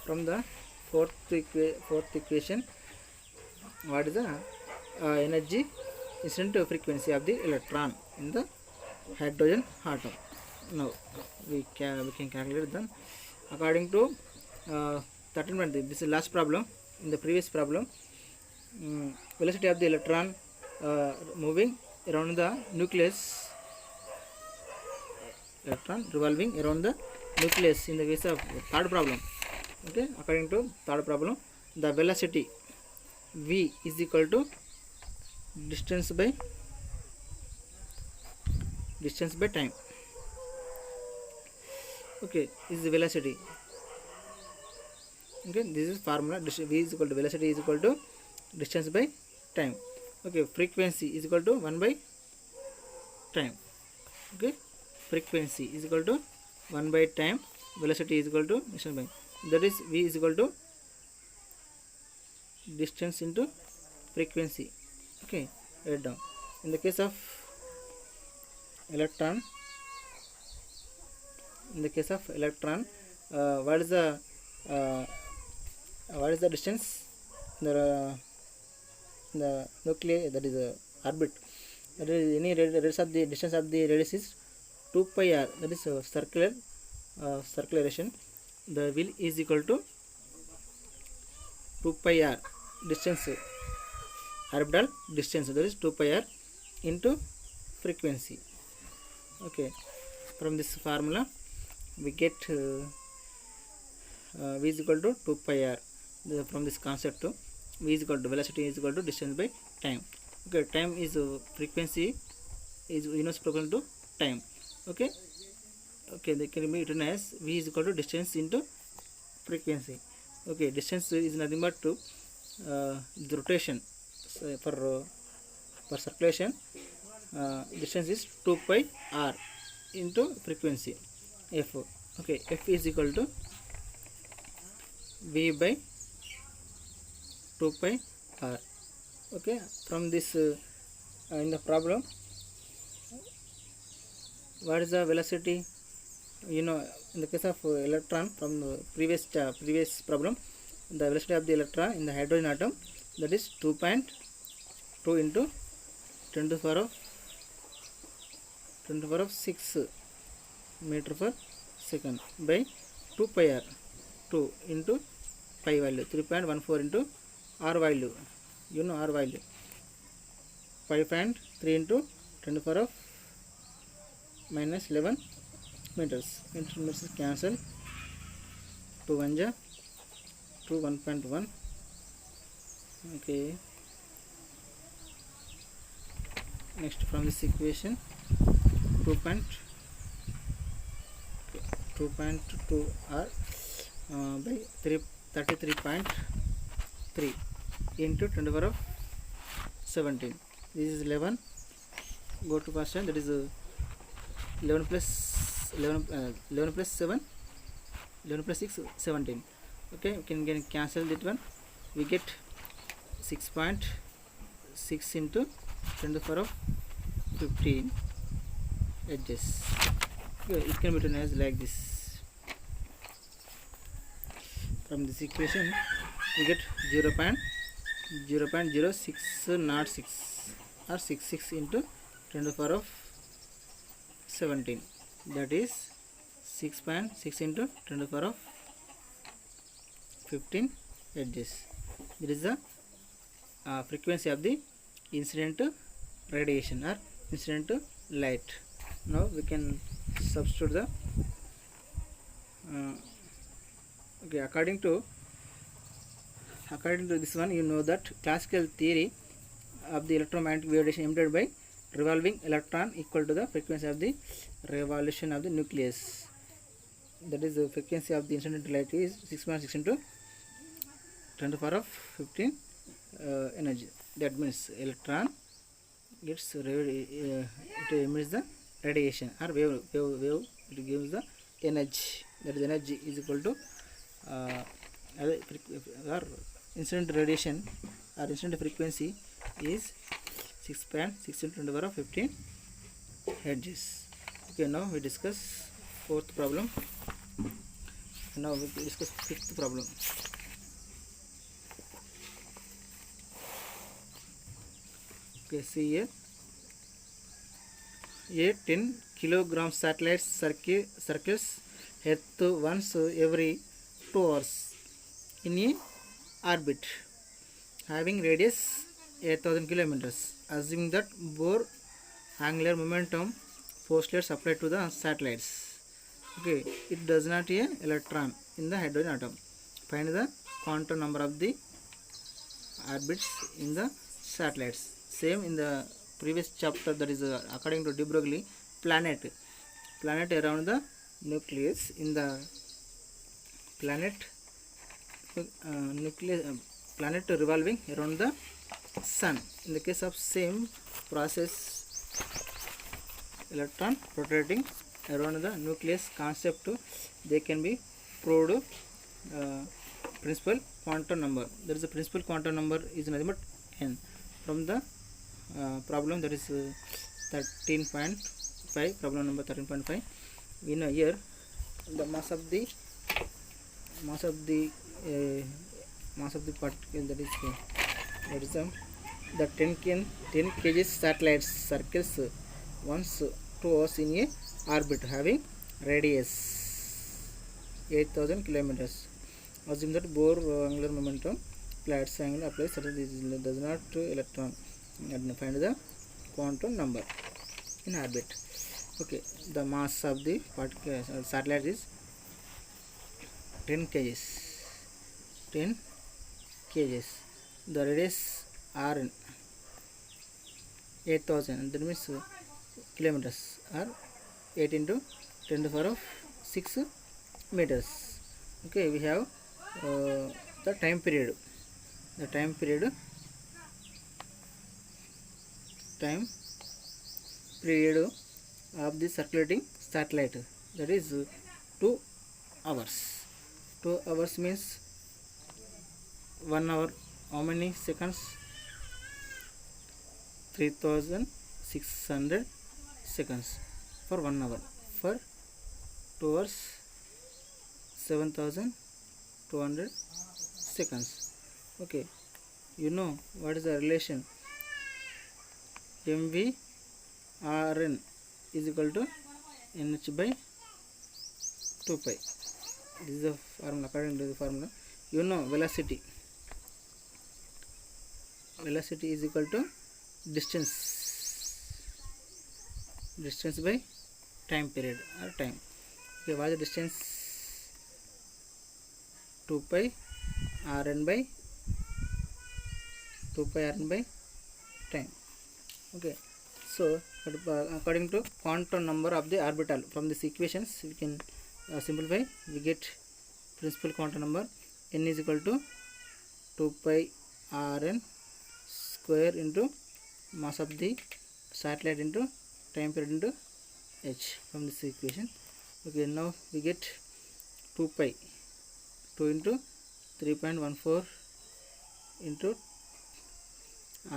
from the fourth equation, what is the energy incident frequency of the electron in the hydrogen atom. Now we can calculate them according to 13. This is last problem. In the previous problem, velocity of the electron moving around the nucleus, electron revolving around the nucleus in the case of third problem. Okay, according to third problem, the velocity V is equal to distance by time. Okay, this is the velocity. Okay, this is formula. V is equal to velocity is equal to distance by time. Okay, frequency is equal to 1 by time. Okay, frequency is equal to 1 by time, velocity is equal to distance by, that is V is equal to distance into frequency. Okay, write down. In the case of electron, what is the distance the nuclei, that is orbit, that is any radius of the distance of the radius is 2 pi r, that is circulation. The will is equal to 2 pi r distance, orbital distance, that is 2 pi r into frequency. Okay, from this formula we get V is equal to 2 pi r. From this concept, V is equal to velocity is equal to distance by time. Okay, time is frequency is inverse proportional to time. Okay, they can be written as V is equal to distance into frequency. Okay, distance is nothing but to the rotation. So for circulation, distance is 2 pi r into frequency f. Okay, f is equal to V by 2 pi r. Okay, from this in the problem, what is the velocity? You know, in the case of electron, from the previous problem, the velocity of the electron in the hydrogen atom, that is 2.2 into 10 to the power of 10 to the power of 6 meter per second by 2 pi r, 2 into pi value 3.14 into r value, you know r value 5.3 into 10 to the power of minus 11 meters. Meters cancel, 2 1 ja 2 1.1. Okay, next from this equation 2.2 r by 33.3 into 10 to the power of 17. This is 11. Go to first one, that is 11 plus 11 plus 7, 11 plus 6, 17. Okay, we can cancel that one. We get 6.6 into 10 to the power of 15 edges. Okay, it can be written as like this. From this equation we get 0.0606 or 66 into 10 to the power of 17, that is 6.6 into 10 to the power of 15 edges. This is the frequency of the incident radiation or incident light. Now we can substitute the okay, according to this one, you know that classical theory of the electromagnetic radiation emitted by revolving electron equal to the frequency of the revolution of the nucleus. That is the frequency of the incident light is 6.6 into 10 to the power of 15 energy. That means electron gets it emits the radiation or wave, it gives the energy. That is energy is equal to or incident radiation or incident frequency is 6.6 into 10 to the power of 15 hertz. Okay, now we discuss fourth problem. Now we discuss fifth problem. Okay, see here, a 10 kilogram satellite circles Earth once every 2 hours in a orbit having radius 8000 kilometers. Assuming that Bohr angular momentum postulates apply to the satellites. Okay, it does not a electron in the hydrogen atom. Find the quantum number of the orbits in the satellites. Same in the previous chapter, that is according to de Broglie, planet around the nucleus. In the planet revolving around the sun. In the case of same process, electron rotating around the nucleus concept, they can be proved principal quantum number. There is a principal quantum number is nothing but n. From the problem, that is 13.5, problem number 13.5. We know here the mass of the particle, that is the 10 kg satellite circles once 2 hours in a orbit having radius 8000 kilometers. Assume that Bohr angular momentum Planck's angle applies, that this does not electron, and find the quantum number in orbit. Okay, the mass of the particle satellite is 10 kgs. The radius rn 8000, that means kilometers, or 8 into 10 to the power of 6 meters. Okay, we have the time period. The time period of the circulating satellite, that is 2 hours. 2 hours means 1 hour, how many seconds? 3600 seconds for 1 hour. For 2 hours, 7200 seconds. Okay, you know what is the relation MV Rn is equal to nh by 2 pi. This is the formula. According to the formula, you know velocity is equal to distance by time period or time. Okay, what is the distance? 2 pi rn by time. Okay, so according to quantum number of the orbital, from these equations we can simplify. We get principal quantum number n is equal to 2 pi rn square into mass of the satellite into time period into h from this equation. Okay, now we get 2 pi 2 into 3.14 into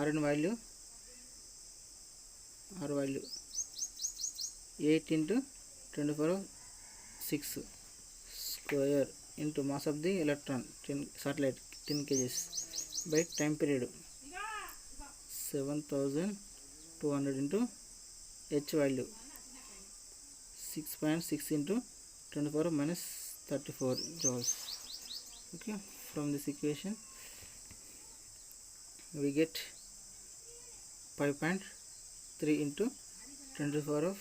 rn value 8 into 10⁶ square into mass of the electron 10 satellite 10 kgs by time period 7200 into h value 6.6 into 10⁻⁻34 joules. Okay, from this equation we get 5.3 into 10⁻⁴⁵.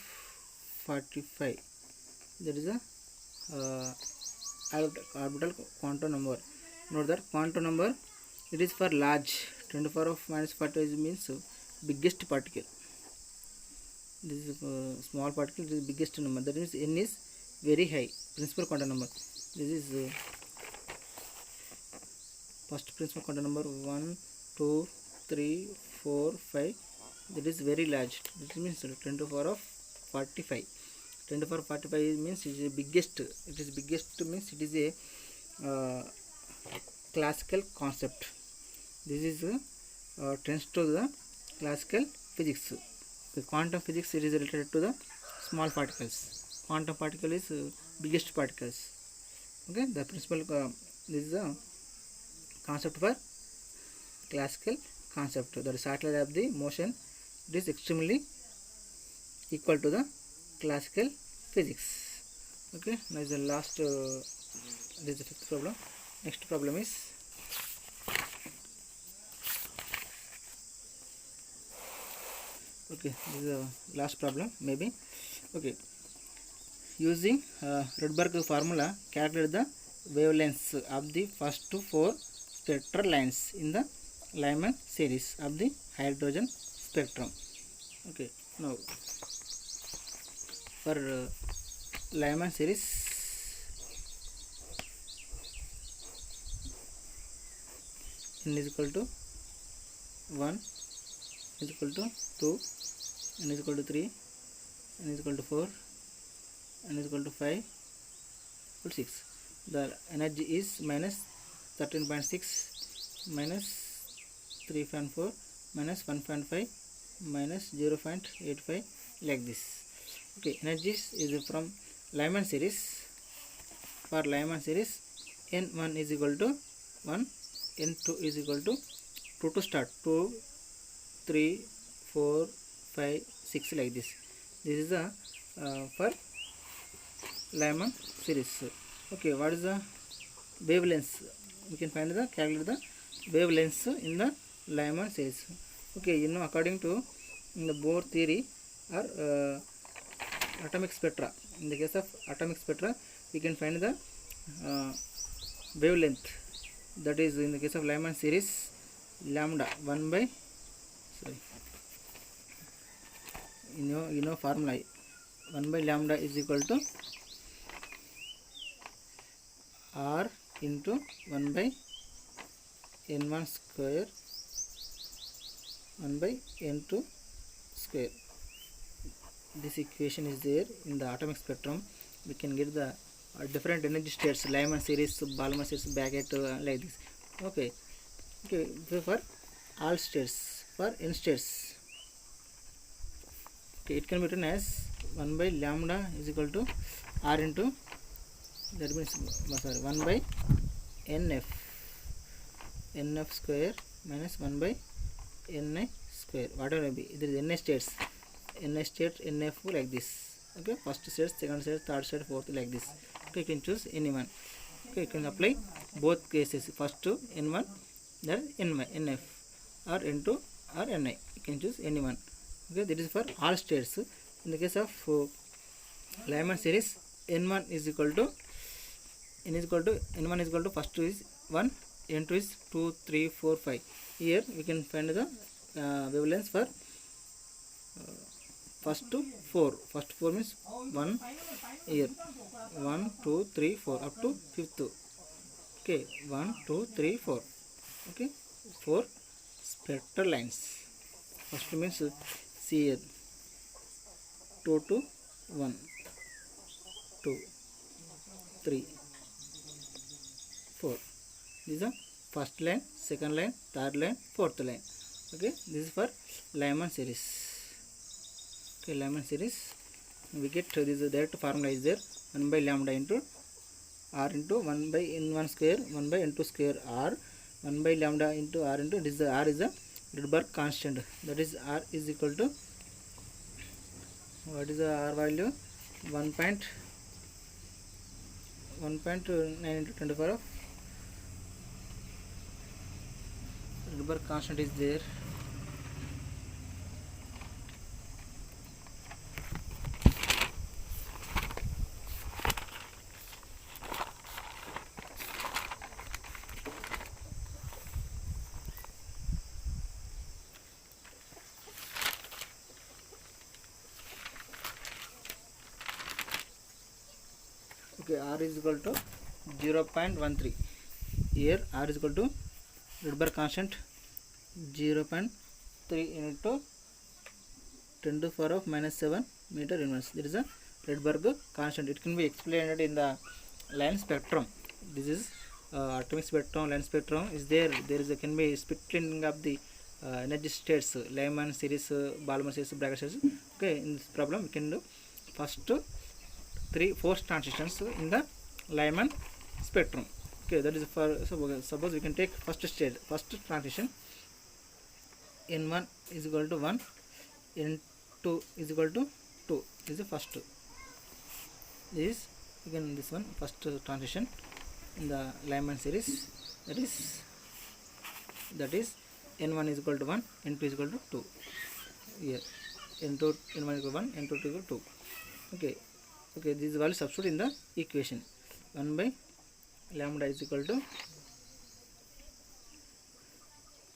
that is a orbital quantum number. Note that quantum number, it is for large. 10⁻⁻⁴ means biggest particle. This is small particle, this is biggest number. That means n is very high, principal quantum number. This is first principal quantum number 1 2 3 4 5. that is very large. This means 10⁻⁴⁵. 10⁻⁴ means it is biggest. It is biggest means it is a classical concept. This is tends to the classical physics. The quantum physics, it is related to the small particles. Quantum particle is biggest particles. Okay, the principal this is a concept for classical concept. The satellite of the motion, it is extremely equal to the classical physics. Okay, now is the last this is the fifth problem. Next problem is okay, this is the last problem maybe. Okay, using Rydberg formula, calculate the wavelengths of the first 4 spectral lines in the Lyman series of the hydrogen spectrum. Okay, now for Lyman series, n is equal to 1, is equal to 2, n is equal to 3, n is equal to 4, n is equal to 5, equal to 6. The energy is minus 13.6 minus 3.4 minus 1.5 minus 0.85 like this. Okay, energies is from Lyman series. For Lyman series, n1 is equal to 1, n2 is equal to 2 to start, 2, 3, 4, 5, 6 like this. This is the for Lyman series. Okay, what is the wavelengths? We can find the calculate the wavelengths in the Lyman series. Okay, you know, according to in the Bohr theory or atomic spectra. In the case of atomic spectra, we can find the wavelength. That is, in the case of Lyman series, lambda 1 by you know formula 1 by lambda is equal to r into 1 by n1 square 1 by n2 square. This equation is there in the atomic spectrum. We can get the different energy states, Lyman series, Balmer series, bracket like this. Okay, okay, for all states, for n states, okay, it can be written as 1 by lambda is equal to r into, that means 1 by nf square minus 1 by ni square, whatever may be. There is n states, ni state nf like this. Okay, first state, second state, third state, fourth, like this. Okay, you can choose any one. Okay, you can apply both cases, first to n1, then nf, or n2 or ni. You can choose any one. Okay, that is for all states. In the case of Lyman series, n1 is equal to n1 is equal to first is 1, n2 is 2, 3, 4, 5. Here we can find the wavelengths for first to 4. First 4 means 1 here, 1, 2, 3, 4 up to 5th. Okay, 1, 2, 3, 4. Okay, 4 spectral lines. First means see here, 2 to 1, 2, 3, 4. This is the first line, second line, third line, fourth line. Okay, this is for Lyman series. Okay, Lyman series, we get this direct formula is there, 1 by lambda into r into 1 by n1 square 1 by n2 square r, 1 by lambda into r into this, r is a Rydberg constant, that is r is equal to, what is the r value, 1.9 into 10 to the power of Rydberg constant is there. Okay, r is equal to 0.13. Here r is equal to Rydberg constant 0.3 into 10 to the power of -7 meter inverse. There is a Rydberg constant. It can be explained in the line spectrum. This is atomic spectrum, line spectrum is there. There is a, can be splitting of the energy states, Lyman series, Balmer series, Bragg series. Okay, in this problem we can do first 4 transitions in the Lyman spectrum. Okay, that is for suppose we can take first state, first transition, n1 is equal to 1, n2 is equal to 2. This is the first. This is again this one, first transition in the Lyman series, that is n1 is equal to 1, n2 is equal to 2. Here n1 is equal to 1, n2 is equal to 2. Okay, okay, this value substitute in the equation. 1 by lambda is equal to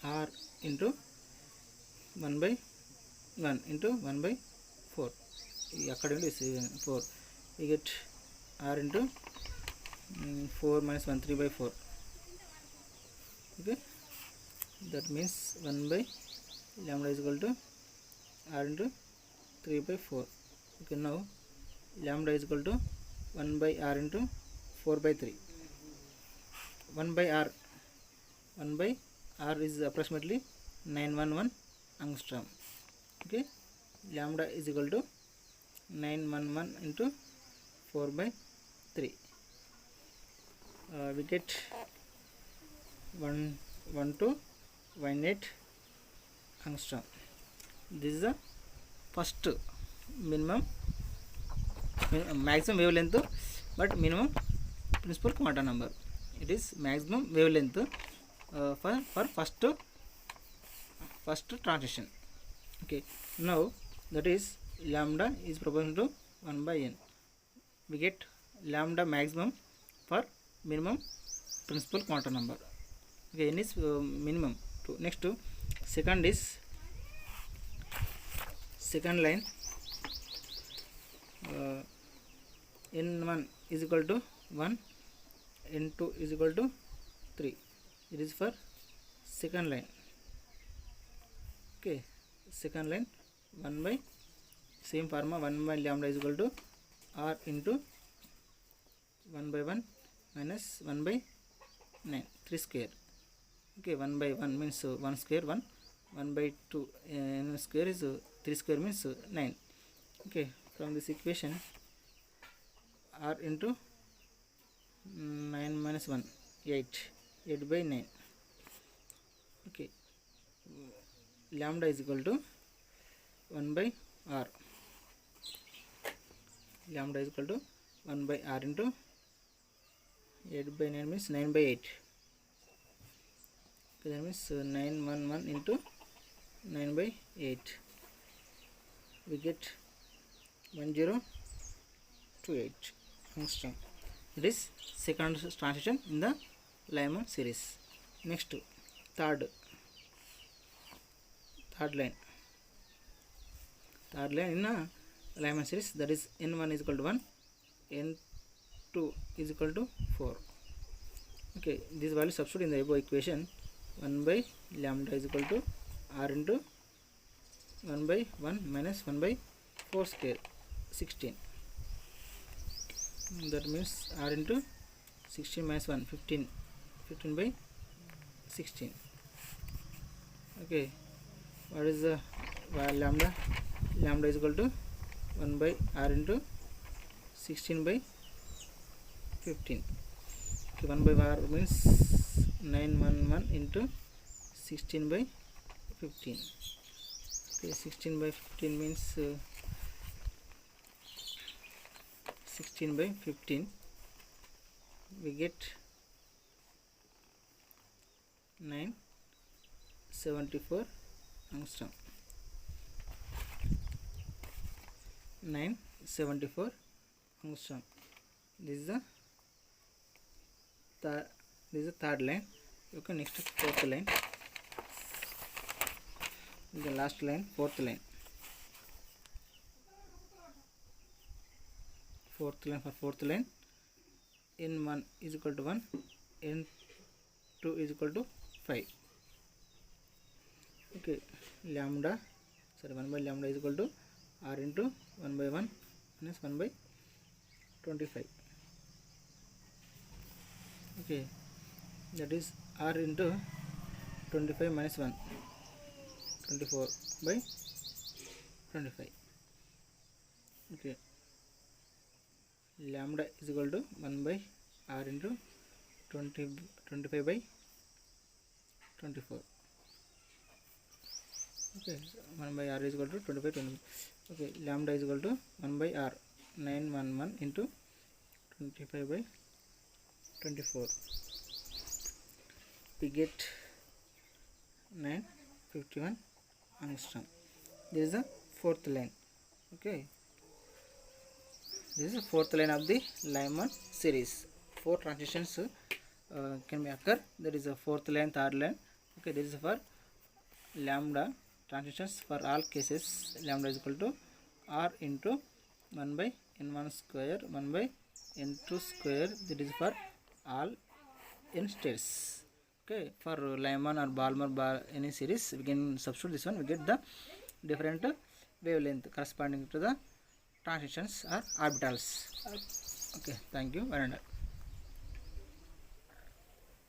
r into 1 by 1 into 1 by 4. According to 4, we get r into 4 minus 1, 3 by 4. Okay, that means 1 by lambda is equal to r into 3 by 4. Okay, now lambda is equal to 1 by r into 4 by 3. 1 by r is approximately 911 angstrom. Okay, lambda is equal to 911 into 4 by 3. We get 11218 angstrom. This is the first maximum wavelength, but minimum principal quantum number. It is maximum wavelength for first transition. Okay, now that is lambda is proportional to 1 by n. We get lambda maximum for minimum principal quantum number. Okay, n is minimum. Next to second is second line, n1 is equal to 1, n2 is equal to 3. It is for second line. Okay, second line, 1 by same formula, 1 by lambda is equal to r into 1 by 1 minus 1 by 9, 3 square. Okay, 1 by 1 means 1 square 1, 1 by 2 n square is 3 square means 9. Okay, from this equation r into 9 minus 1, 8 by 9. Okay, lambda is equal to 1 by r. Lambda is equal to 1 by r into 8 by 9 means 9 by 8. Okay, that means 911 into 9 by 8. We get 1028 angstrom. It is second transition in the Lyman series. Next, third line. Third line in a Lyman series, that is n1 is equal to 1, n2 is equal to 4. Okay, this value substitute in the above equation. 1 by lambda is equal to r into 1 by 1 minus 1 by 4 square, 16. That means r into 16 minus 1, 15 by 16. Okay, what is the lambda? Lambda is equal to 1 by r into 16 by 15. Okay, 1 by r means 911 into 16 by 15. Okay, 16 by 15 means 16 by 15. We get 974 angstrom. 974 angstrom. This is the third line. Okay, next fourth line. The last line, fourth line. Fourth line, n1 is equal to 1, n2 is equal to 5. Okay, 1 by lambda is equal to r into 1 by 1 minus 1 by 25. Okay, that is r into 25 minus 1, 24 by 25. Okay, lambda is equal to 1 by r into 25 by 24. Okay, 1 by r is equal to 25 25. Okay, lambda is equal to 1 by r, 911 into 25 by 24. We get 951 angstrom. This is the fourth line. Okay, this is the fourth line of the Lyman series. 4 transitions can be occur. That is the fourth line, third line. Okay, this is for lambda transitions. For all cases, lambda is equal to r into 1 by n1 square, 1 by n2 square. That is for all n states. Okay, for Lyman or Balmer any series, we can substitute this one. We get the different wavelength corresponding to the transitions or orbitals. Okay, thank you.